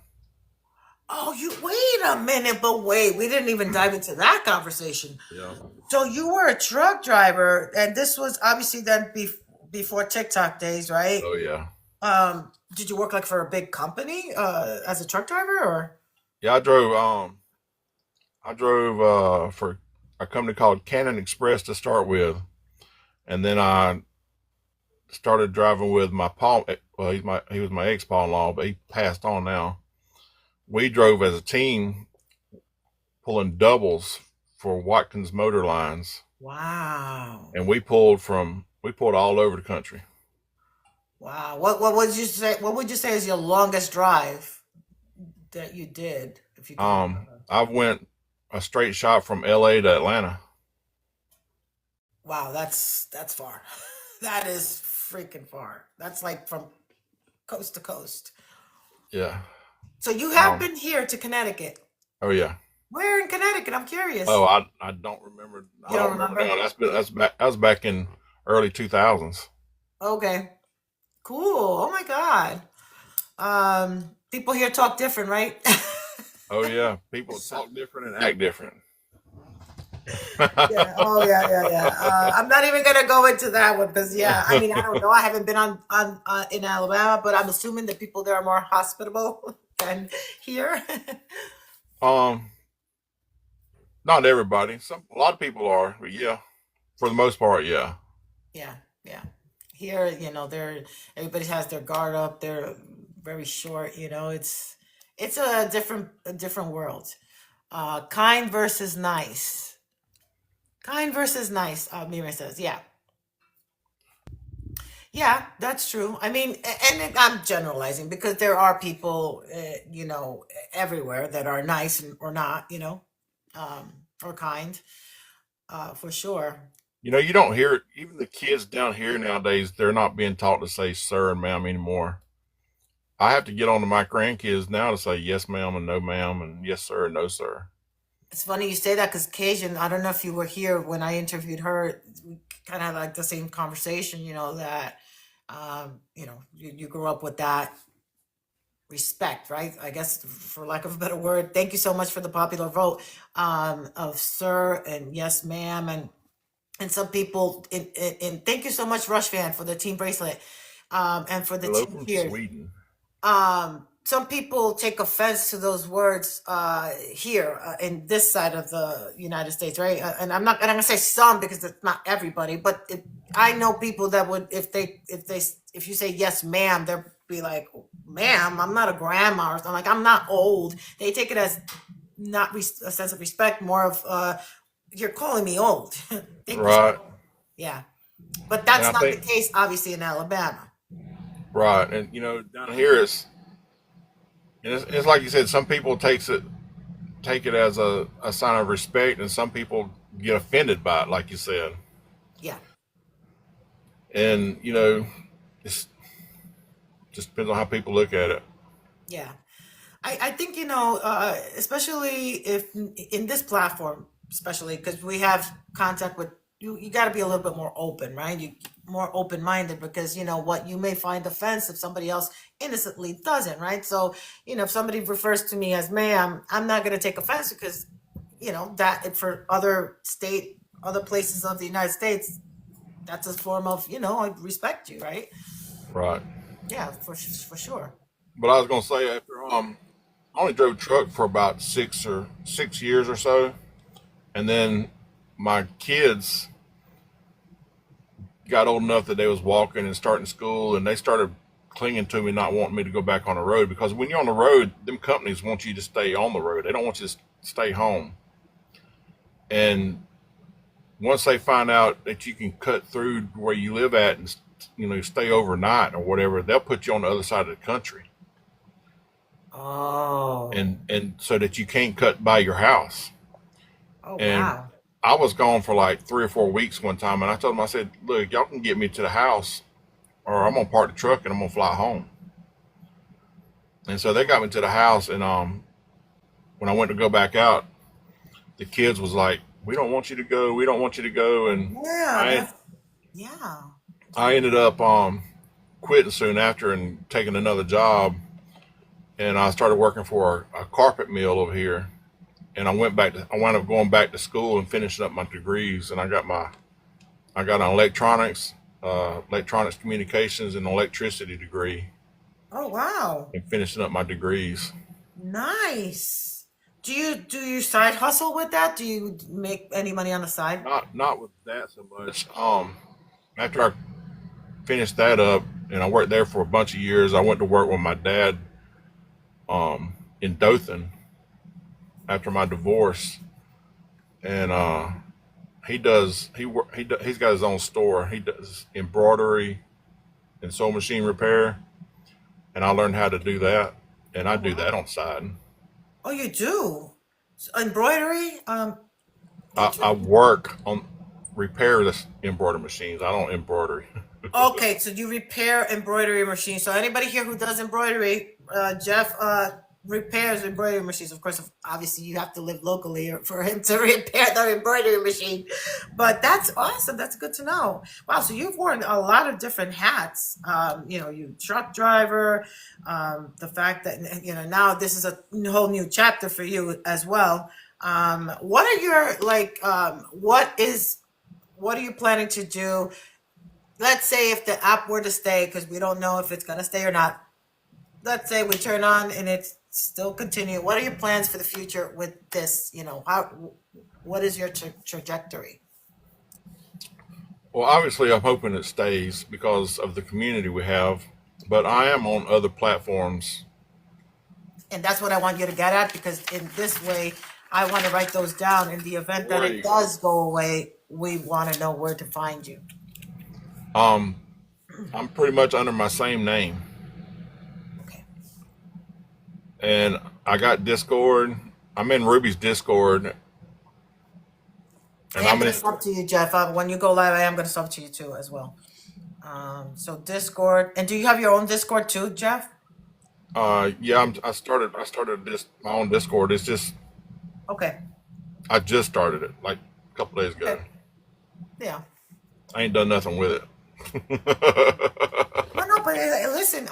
Oh, you wait a minute, but wait, we didn't even dive into that conversation. Yeah. So you were a truck driver, and this was obviously then before TikTok days, right? Oh yeah. Did you work like for a big company as a truck driver, or? Yeah, I drove for a company called Cannon Express to start with, and then I started driving with my pa. Well, he was my ex pa-in-law, but he passed on now. We drove as a team, pulling doubles for Watkins Motor Lines, Wow, and we pulled all over the country. wow. What would you say? What would you say is your longest drive that you did, if you can remember? I went a straight shot from LA to Atlanta. Wow, that's far. That is freaking far. That's like from coast to coast. Yeah. So you have Um. been here to Connecticut. Oh yeah. Where in Connecticut? I'm Oh, curious. I don't remember. I You don't don't remember remember? now. That was back in early 2000s. Okay. Cool. Oh my God. People here talk different, right? Oh yeah, people talk different and act different. Yeah. Oh yeah, yeah, yeah. I'm not even gonna go into that one because yeah, I don't know. I haven't been on in Alabama, but I'm assuming the people there are more hospitable than here. um, not everybody. A lot of people are, but yeah, for the most part, yeah. Yeah, yeah. Here, everybody has their guard up. They're very short. It's a different world. Kind versus nice. Kind versus nice. Mira says, yeah, yeah, that's true. I'm generalizing because there are people, everywhere that are nice or not, or kind, for sure. You don't hear it. Even the kids down here nowadays, they're not being taught to say sir and ma'am anymore. I have to get on to my grandkids now to say yes ma'am and no ma'am and yes sir and no sir. It's funny you say that because Cajun, I don't know if you were here when I interviewed her. We kind of like the same conversation, that, you grew up with that respect, right? I guess for lack of a better word. Thank you so much for the popular vote of sir and yes, ma'am. And some people, and thank you so much, Rush Fan, for the team bracelet and for the Hello team from cheers. Sweden. Some people take offense to those words here in this side of the United States, right? And I'm gonna say some because it's not everybody, but I know people that would if they if you say yes, ma'am, they'll be like, ma'am, I'm not a grandma or something. Like I'm not old. They take it as not a sense of respect, more of you're calling me old. Thank you. Right. Yeah, but And that's I not the think, case, obviously, in Alabama. right. And, down here it's like you said, some people take it as a sign of respect, and some people get offended by it, like you said. Yeah, And, it's just depends on how people look at it. yeah. I think especially if in this platform, especially because we have contact with you, you got to be a little bit more open, right? You more open minded because you know what you may find offensive, somebody else innocently doesn't, right? So if somebody refers to me as ma'am, I'm not going to take offense because that for other places of the United States, that's a form of I respect you, right? Right. Yeah, for sure. But I was gonna say, after I only drove truck for about 6 years or so, and then my kids got old enough that they was walking and starting school, and they started clinging to me, not wanting me to go back on the road, because when you're on the road, them companies want you to stay on the road. They don't want you to stay home. And once they find out that you can cut through where you live at and stay overnight or whatever, they'll put you on the other side of the country, Oh, and so that you can't cut by your house. oh And wow. I was gone for like 3 or 4 weeks one time, and I told them, I said, "Look, y'all can get me to the house, or I'm gonna park the truck and I'm gonna fly home." And so they got me to the house, and when I went to go back out, the kids was like, "We don't want you to go. We don't want you to go." And Yeah, I that's yeah. I ended up quitting soon after and taking another job, and I started working for a carpet mill over here. And I wound up going back to school and finishing up my degrees, and I got an electronics communications and electricity degree, Oh wow. and finishing up my degrees. Nice. Do you side hustle with that? Do you make any money on the side? Not with that so much. After I finished that up, and I worked there for a bunch of years, I went to work with my dad in Dothan after my divorce, and he's got his own store. He does embroidery and sewing machine repair, and I learned how to do that, and I Oh do that wow. on side. Oh, you do? Embroidery? I Interesting. work on repair this embroidery machines. I don't embroidery. Okay, so you repair embroidery machines. So anybody here who does embroidery, Jeff repairs embroidery machines. Of course, obviously you have to live locally for him to repair the embroidery machine. But that's awesome. That's good to know. Wow, so you've worn a lot of different hats. You truck driver. The fact that now this is a whole new chapter for you as well. What are your like? What are you planning to do? Let's say if the app were to stay, because we don't know if it's going to stay or not. Let's say we turn on and it's still continue. What are your plans for the future with this? What is your trajectory? Well, obviously, I'm hoping it stays because of the community we have, but I am on other platforms. And that's what I want you to get at, because in this way, I want to write those down. In the event that Where are it you going? does go away, we want to know where to find you. Um, I'm pretty much under my same name, Okay. and I got Discord. I'm in Ruby's Discord, I and am I'm going to in. sub to you, Jeff. When you go live, I am going to sub to you too as well. So Discord, and do you have your own Discord too, Jeff? Yeah, I started this my own Discord. It's just Okay. I just started it like a couple days ago. Okay. Yeah. I ain't done nothing with it. No, no, but listen,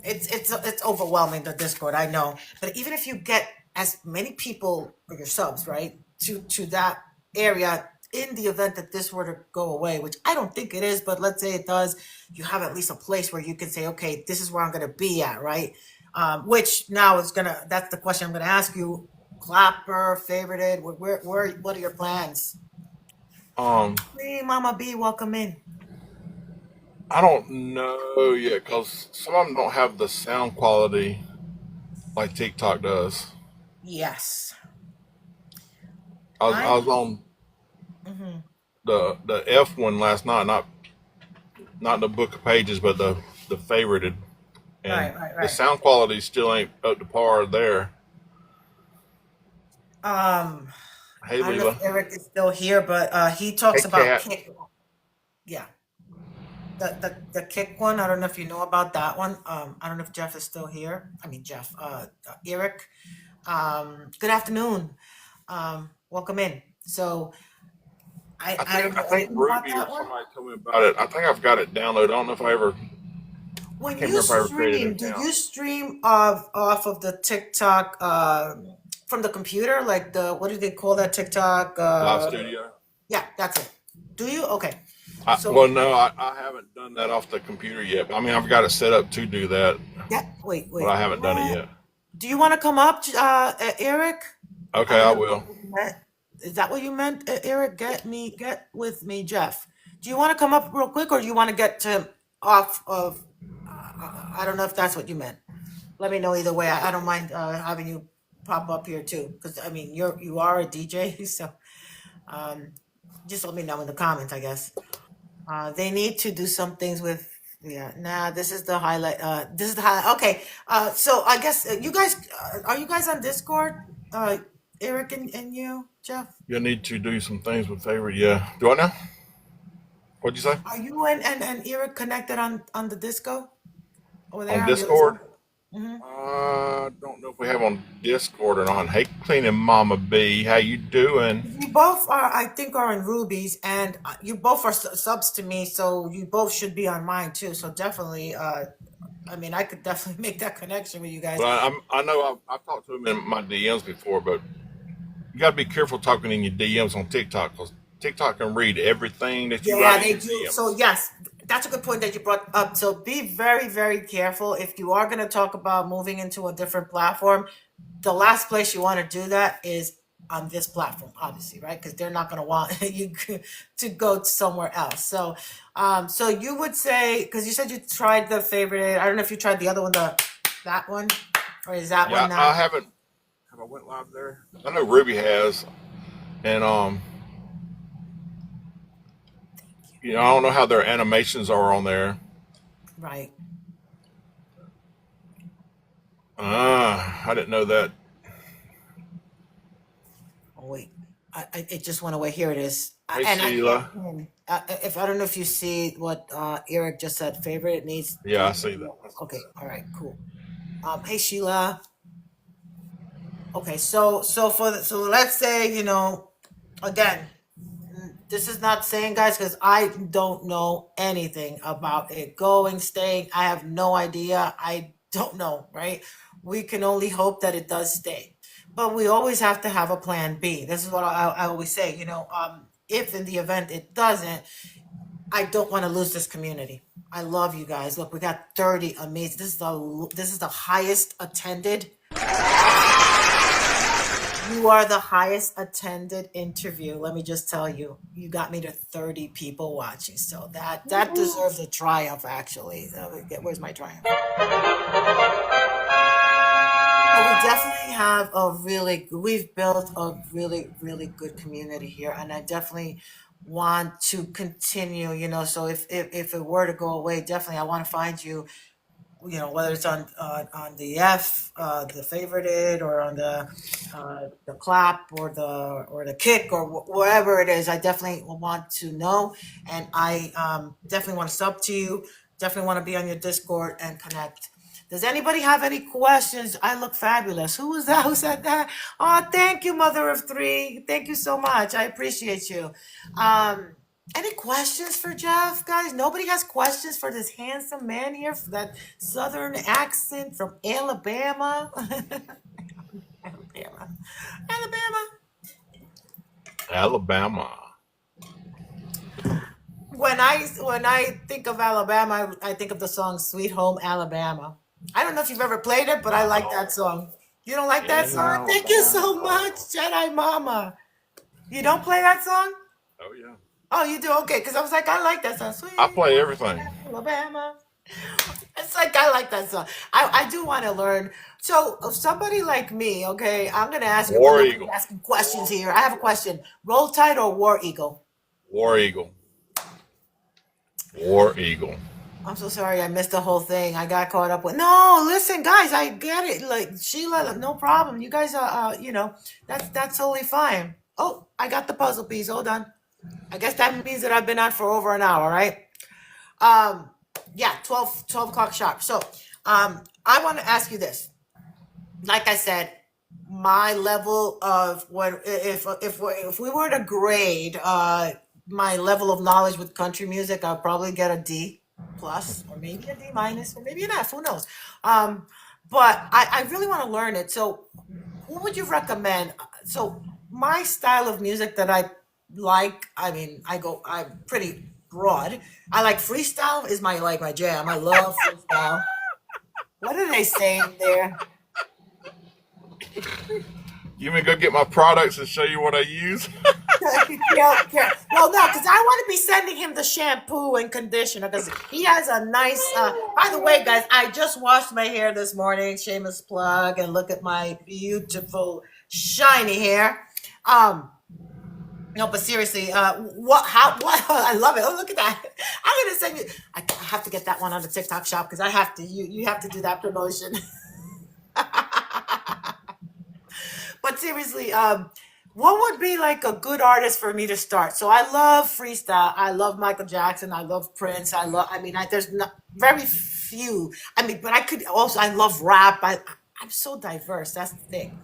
it's overwhelming, the Discord. I know, but even if you get as many people or your subs, right, to that area, in the event that this were to go away, which I don't think it is, but let's say it does, you have at least a place where you can say, okay, this is where I'm going to be at, right? Which now is gonna. That's the question I'm going to ask you. Clapper, favorited. What are your plans? um, Hey, Mama B, welcome in. I don't know yet because some of them don't have the sound quality like TikTok does. Yes. I was I'm. on Mhm. the F one last night, not the book of pages, but the favorited, and Right, right, the right. sound quality still ain't up to par there. Um, Hey, I don't know if Leela. Eric is still here, but he Hey, talks about Cat. kick. Yeah, the kick one. I don't know if you know about that one. I don't know if Jeff is still here. I mean Jeff. Eric. Good afternoon. Welcome in. So I don't I know think anything about Ruby that or one. somebody told me about it. I think I've got it downloaded. I don't know if I When can't you remember if I ever created an stream, do account. you stream off of the TikTok from the computer? Like the what do they call that TikTok? Live Studio. Yeah, that's it. Do you? Okay. Well, So no, I haven't done that off the computer yet. I mean, I've got it set up to do that, yeah, wait, but I wait. haven't done it What? yet. Do you want to come up, Eric? I Okay, don't I know if that's will. what you meant. Is that what you meant, Eric? Get with me, Jeff. Do you want to come up real quick, or do you want to get to him off of? I don't know if that's what you meant. Let me know either way. I don't mind having you pop up here too, because I mean you are a DJ, so um, just let me know in the comments, I guess. They need to do some things with. Yeah, nah. This is the highlight. This is the highlight. Okay. So I guess you guys are you guys on Discord? Eric and you, Jeff. You'll need to do some things with favorite. Yeah. Do I now? What'd you say? Are you and Eric connected on the disco over there On on the other side? Discord? Hmm. I don't know if we have on Discord or not. Hey, cleaning Mama B, how you doing? You both are, I think, are in Ruby's, and you both are subs to me, so you both should be on mine too. So definitely, I mean, I could definitely make that connection with you guys. But I know I've talked to him in my DMs before, but you got to be careful talking in your DMs on TikTok because TikTok can read everything that you write Yeah, in they your do. So DMs. yes, that's a good point that you brought up. So be very, very careful if you are going to talk about moving into a different platform. The last place you want to do that is on this platform, obviously, right? Because they're not going to want you to go somewhere else. So, so you would say because you said you tried the favorite. I don't know if you tried the other one, the that one, or is that one Yeah, not? I haven't. Have I went live there? I know Ruby has, and I don't know how their animations are on there. Right. I didn't know that. Oh wait, it just went away. Here it is, Hey and I can't Sheila. pin. If I don't know if you see what Eric just said. Favorite it needs Yeah, I see that. I see Okay, that. all right, cool. Hey Sheila. Okay, so let's say again, this is not saying guys because I don't know anything about it going, staying. I have no idea. I don't know, right? We can only hope that it does stay, but we always have to have a plan B. This is what I always say. If in the event it doesn't, I don't want to lose this community. I love you guys. Look, we got 30 amazing. This is the highest attended. You are the highest attended interview. Let me just tell you, you got me to 30 people watching. So that deserves a triumph, actually. Where's my triumph? So we definitely have we've built a really, really good community here. And I definitely want to continue, so if it were to go away, definitely I want to find you, whether it's on the the favorited, or on the clap, or the kick, or wherever it is. I definitely want to know, and I definitely want to sub to you. Definitely want to be on your Discord and connect. Does anybody have any questions? I look fabulous. Who was that? Who said that? Oh, thank you, mother of three. Thank you so much. I appreciate you. Um, any questions for Jeff, guys? Nobody has questions for this handsome man here, for that southern accent from Alabama. Alabama. Alabama. Alabama. When I think of Alabama, I think of the song Sweet Home Alabama. I don't know if you've ever played it, but I like that Oh, song. You don't like that in song? Thank you Alabama. so much, Jedi Mama. You don't play that song? Oh yeah. Oh, you do? Okay, because I was like, I like that song. I Sweet play everything. Alabama. It's like I like that song. I do want to learn. So somebody like me, okay, I'm gonna ask you because War I'm gonna be Eagle. asking questions here. I have a question. Roll Tide or War Eagle? War Eagle. War Eagle. I'm so sorry I missed the whole thing. I got caught up with. No, listen, guys, I get it. Like Sheila, no problem. You guys are, that's totally fine. Oh, I got the puzzle piece. Hold on. I guess that means that I've been on for over an hour, right? Um, yeah, 12 o'clock sharp. So, I want to ask you this. Like I said, my level of what if we were to grade my level of knowledge with country music, I'll probably get a D plus or maybe a D minus or maybe an F. Who knows? Um, but I really want to learn it. So, who would you recommend? So, my style of music that I like, I mean, I'm pretty broad. I like freestyle is my jam. I love freestyle. What are they saying there? You may go get my products and show you what I use. Yeah, yeah. Well, no, because I want to be sending him the shampoo and conditioner because he has a nice. By the way, guys, I just washed my hair this morning. Shameless plug, and look at my beautiful shiny hair. Um, no, but seriously, what? How? What? I love it. Oh, look at that! I'm gonna send you. I have to get that one on the TikTok shop because I have to. You have to do that promotion. But seriously, what would be like a good artist for me to start? So I love freestyle. I love Michael Jackson. I love Prince. I mean, there's not very few. I mean, but I could also, I love rap. I'm so diverse. That's the thing.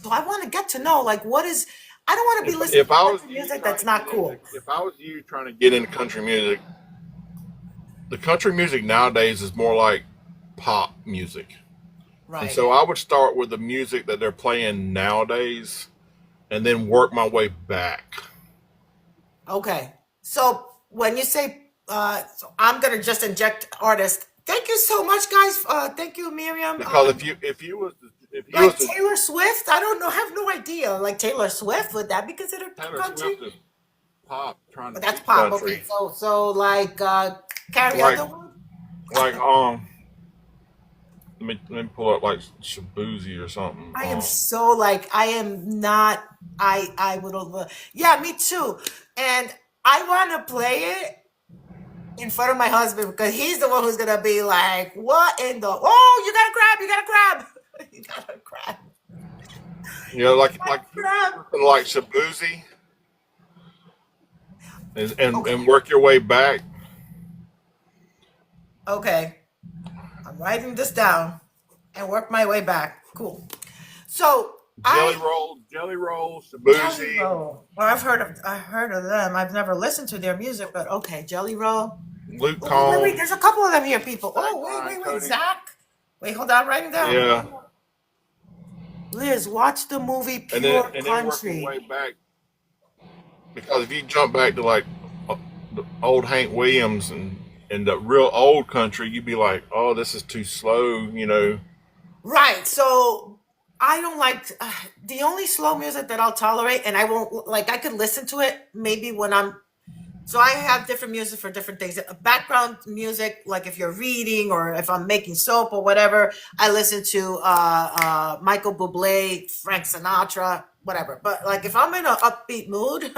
So I want to get to know, like, I don't want to be listening If to I was country you music trying that's to not get into, cool. if I was you trying to get into country music, the country music nowadays is more like pop music. And Right. so I would start with the music that they're playing nowadays and then work my way back. Okay. So when you say, so I'm going to just inject artist. Thank you so much, guys. Thank you, Miriam. Because if you was Like to Taylor Swift, I don't know, have no idea. Like Taylor Swift, would that be considered Taylor country? Swift is pop trying to But that's be pop. Okay, country, so like Carrie like Underwood. like let me pull up like Shabuzi or something. I am so like I am not. I would yeah, me too. And I want to play it in front of my husband because he's the one who's gonna be like, "What in the? Oh, you got to grab! You got to grab! You got to grab! You know, You like got if to you grab!" listen to like Shabuzi and Okay, work your way back. okay. I'm writing this down and work my way back. Cool. So I Jelly Roll, Jelly Shabuzi, Roll. Well, I've heard of them. I've never listened to their music, but okay, Jelly Roll. Luke Oh, wait. Combs, There's a couple of them here, people. Zach Oh, Bryan, wait. Cody. Zach. Wait, hold on. I'm writing down. Yeah, Liz, watch the movie and then Pure and then work your Country. way back because if you jump back to like uh, the old Hank Williams and the real old country, you'd be like, oh, this is too slow, you know. Right. So I don't like the only slow music that I'll tolerate, and I won't like. I could listen to it maybe when I'm. So I have different music for different things. Background music, like if you're reading or if I'm making soap or whatever, I listen to Michael Bublé, Frank Sinatra, whatever. But like if I'm in an upbeat mood,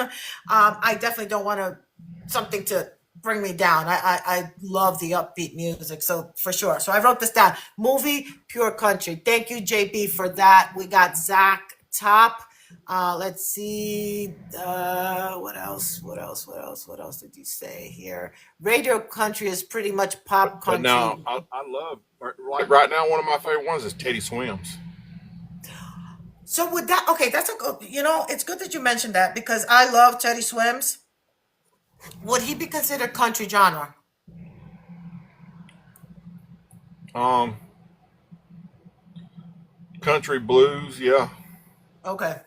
I definitely don't want something to bring me down. I love the upbeat music, so for sure. So I wrote this down. Movie Pure Country. Thank you, JB, for that. We got Zach Top. Let's see. What else? What else did you say here? Radio country is pretty much pop But now country. I love like right now one of my favorite ones is Teddy Swims. So would that okay? That's a good. It's good that you mentioned that because I love Teddy Swims. Would he be considered country genre? Um, Country blues, yeah. Okay,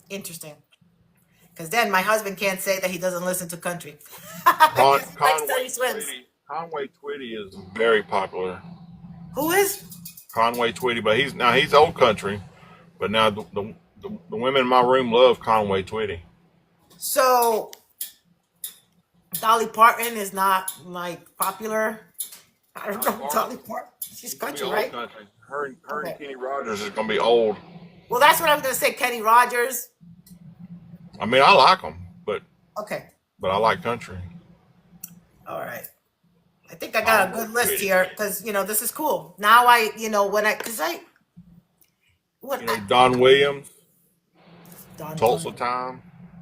interesting. Because then my husband can't say that he doesn't listen to country because he likes Teddy Swims. Conway Twitty is very popular. Who is? Conway Twitty, but he's old country, but now the women in my room love Conway Twitty. So Dolly Parton is not like popular. I don't Dolly know Parton, Dolly Parton. She's she's gonna be country, old right? country. Her and Okay. Kenny Rogers is gonna be old. Well, that's what I was gonna say. Kenny Rogers. I mean, I like them, Okay. but I like country. All right. I think I got a Mama good list quit it. here because this is cool. Now when when You know I Don Williams, Don Tulsa Williams. Time.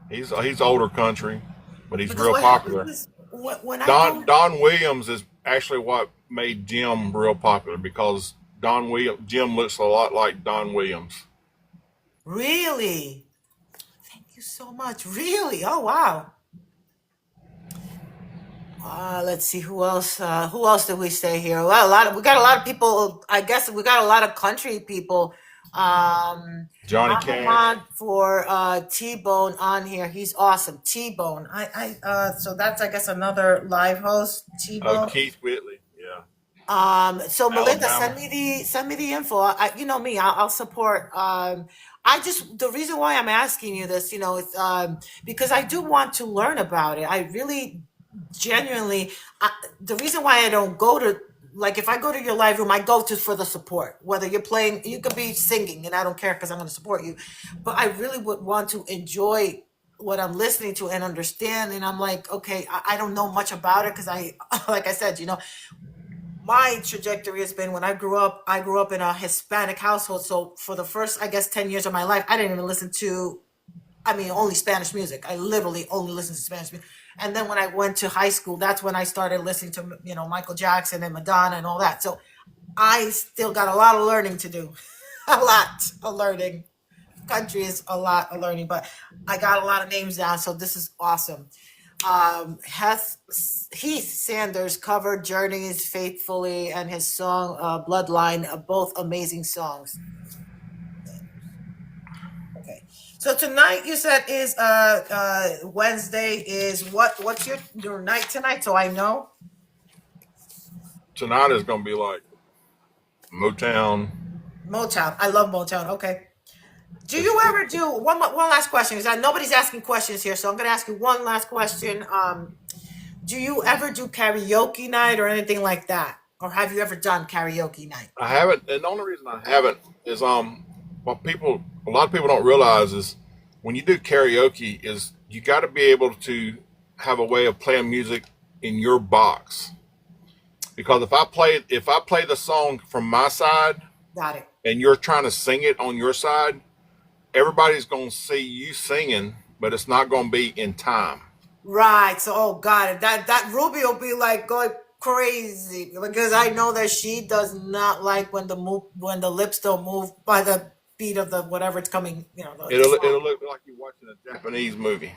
He's older country, but he's Because real what happens popular. is when I Don go Don Williams is actually what made Jim real popular because Jim looks a lot like Don Williams. really, thank you so much. Really? Oh wow. Let's see who else. Who else did we say here? Well, we got a lot of people. I guess we got a lot of country people. Johnny I have Cash, on for T Bone on here. He's awesome. T Bone. So that's I guess another live host. T Bone. Keith Whitley, yeah, So Melinda, Alabama. send me the info. You know me, I'll support. The reason why I'm asking you this, is because I do want to learn about it. I really genuinely, the reason why I don't go to, like, if I go to your live room, I go to for the support. Whether you're playing, you could be singing, and I don't care because I'm going to support you. But I really would want to enjoy what I'm listening to and understand. And I'm like, okay, I don't know much about it because like I said, my trajectory has been when I grew up in a Hispanic household. So for the first, I guess, 10 years of my life, I didn't even listen to, I mean, only Spanish music. I literally only listened to Spanish music. And then when I went to high school, that's when I started listening to, Michael Jackson and Madonna and all that. So I still got a lot of learning to do. A lot of learning. Country is a lot of learning, but I got a lot of names down. So this is awesome. Heath Sanders covered Journey's Faithfully and his song Bloodline, both amazing songs. Okay. So tonight you said is Wednesday is what's your night tonight so I know? Tonight is gonna be like Motown. Motown. I love Motown. Okay. Do It's, you it, ever do one last question? Because nobody's asking questions here, so I'm going to ask you one last question. Do you ever do karaoke night or anything like that? Or have you ever done karaoke night? I haven't, and the only reason I haven't is what a lot of people don't realize is when you do karaoke is you got to be able to have a way of playing music in your box because if I play the song from my side Got it. and you're trying to sing it on your side, everybody's going to see you singing, but it's not going to be in time. Right. So, oh, got it. That Ruby will be like going crazy because I know that she does not like when the lips don't move by the beat of the whatever it's coming. The It'll song. look like you're watching a Japanese movie.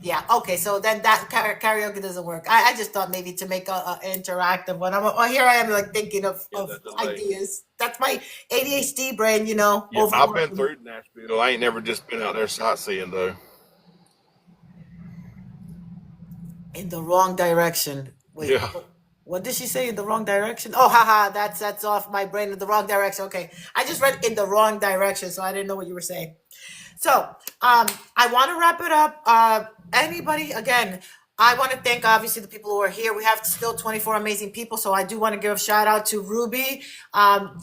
Yeah. Okay. So then that karaoke doesn't work. I just thought maybe to make a interactive one. Here I am like thinking Yeah, of that delay. ideas. That's my ADHD brain, Yeah, I've been overworking through Nashville. I ain't never just been out there sightseeing though. in the wrong direction. Wait, Yeah. what did she say in the wrong direction? Oh, haha, that's off my brain in the wrong direction. Okay. I just read in the wrong direction, so I didn't know what you were saying. So, I want to wrap it up. Anybody, again, I want to thank obviously the people who are here. We have still 24 amazing people, so I do want to give a shout out to Ruby,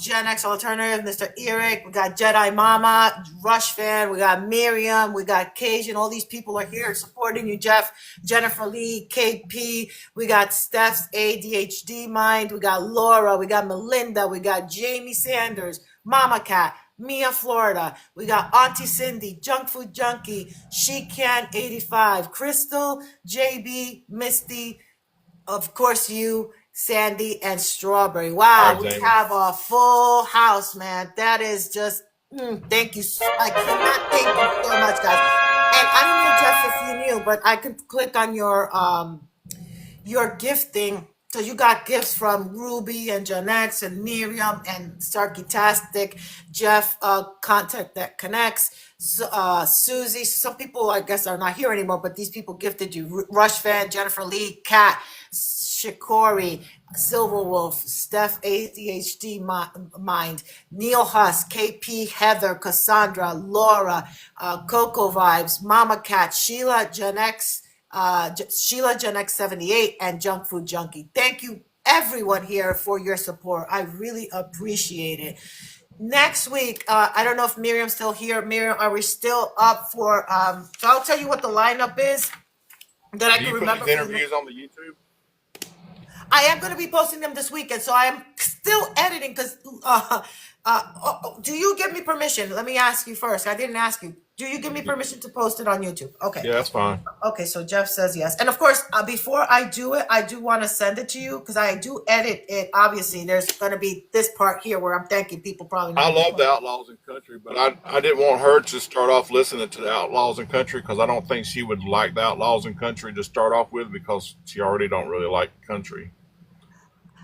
Gen X Alternative, Mr. Eric. We got Jedi Mama, Rush Fan. We got Miriam. We got Cajun. All these people are here supporting you, Jeff, Jennifer Lee, KP. We got Steph's ADHD Mind. We got Laura. We got Melinda. We got Jamie Sanders, Mama Cat. Mia, Florida. We got Auntie Cindy, Junk Food Junkie, She Can 85, Crystal, JB, Misty, of course you, Sandy, and Strawberry. All Wow, right, we Jamie. have a full house, man. That is just thank you. I cannot thank you so much, guys. And I don't know, Jeff, if you knew, but I could click on your gifting. So you got gifts from Ruby and Janex and Miriam and Sarkitastic, Jeff, Contact That Connects, Susie. Some people, I guess, are not here anymore, but these people gifted you. Rush Fan, Jennifer Lee, Kat, Shikori, Silver Wolf, Steph ADHD Mind, Neil Huss, KP, Heather, Cassandra, Laura, Coco Vibes, Mama Cat, Sheila Gen X, Sheila Gen X 78, and Junk Food Junkie. Thank you, everyone here, for your support. I really appreciate it. Next week, I don't know if Miriam's still here. Miriam, are we still up for? So I'll tell you what the lineup is that I Do can you put remember these for the interviews on the YouTube? I am going to be posting them this weekend, so I am still editing because. Do you give me permission? Let me ask you first. I didn't ask you. Do you give me permission to post it on YouTube? Okay. Yeah, that's fine. Okay, so Jeff says yes. And of course, before I do it, I do want to send it to you because I do edit it. Obviously, there's going to be this part here where I'm thanking people probably I not. love the Outlaws in Country, but I didn't want her to start off listening to the Outlaws in Country because I don't think she would like the Outlaws in Country to start off with because she already don't really like country.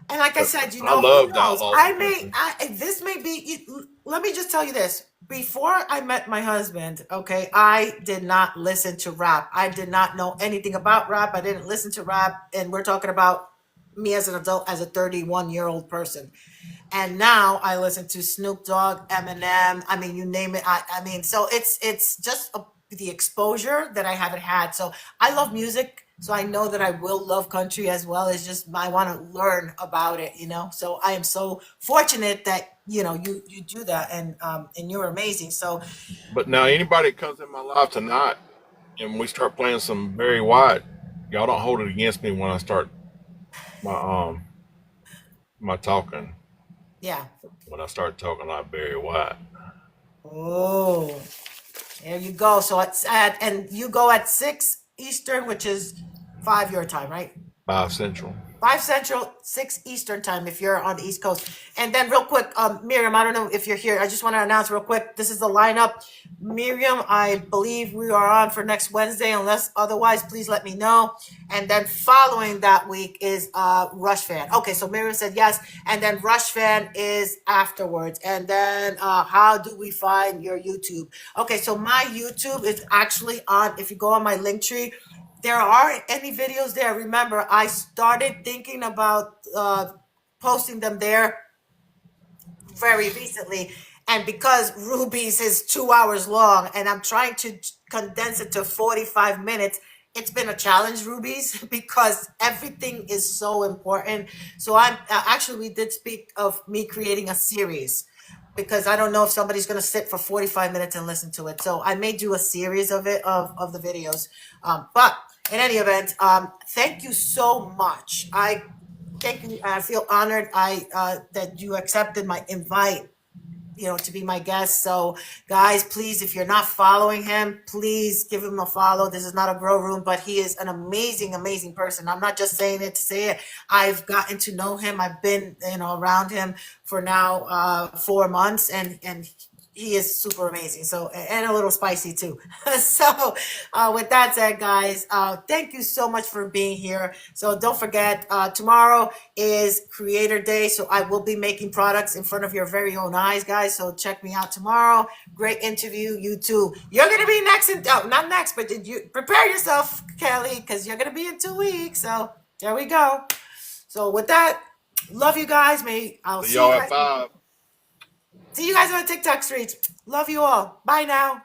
And like I But said, I who love the knows? Outlaws in Country. This may be, let me just tell you this. Before I met my husband, okay, I did not listen to rap. I did not know anything about rap. I didn't listen to rap. And we're talking about me as an adult, as a 31-year-old person. And now I listen to Snoop Dogg, Eminem. I mean, you name it. I mean, so it's just the exposure that I haven't had. So I love music, so I know that I will love country as well. It's just I want to learn about it, you know. So I am so fortunate that you do that, and you're amazing. So But now anybody that comes in my life tonight and we start playing some Barry White, y'all don't hold it against me when I start my my talking. yeah. When I start talking like Barry White. Oh, there you go. So it's and you go at 6 Eastern, which is 5 your time, right? 5 Central. 5 Central, 6 Eastern time if you're on the East Coast. And then real quick, Miriam, I don't know if you're here. I just want to announce real quick, this is the lineup. Miriam, I believe we are on for next Wednesday. Unless otherwise, please let me know. And then following that week is Rush Fan. Okay, so Miriam said yes. And then Rush Fan is afterwards. And then how do we find your YouTube? Okay, so my YouTube is actually on, if you go on my link tree, there aren't any videos there. Remember, I started thinking about posting them there very recently. And because Ruby's is 2 hours long and I'm trying to condense it to 45 minutes, it's been a challenge, Ruby's, because everything is so important. So I'm actually, we did speak of me creating a series because I don't know if somebody's going to sit for 45 minutes and listen to it. So I may do a series of it, of the videos. But in any event, thank you so much. I thank you. I feel honored that you accepted my invite, to be my guest. So guys, please, if you're not following him, please give him a follow. This is not a grow room, but he is an amazing, amazing person. I'm not just saying it to say it. I've gotten to know him. I've been, around him for now 4 months, and he is super amazing. So, and a little spicy too. So, with that said, guys, thank you so much for being here. So don't forget, tomorrow is Creator Day. So I will be making products in front of your very own eyes, guys. So check me out tomorrow. Great interview. You too. You're going to be next not next, but did you prepare yourself, Kelly? Cause you're going to be in 2 weeks. So there we go. So with that, love you guys. I'll So see you y'all guys. at 5. See you guys on the TikTok streets. Love you all. Bye now.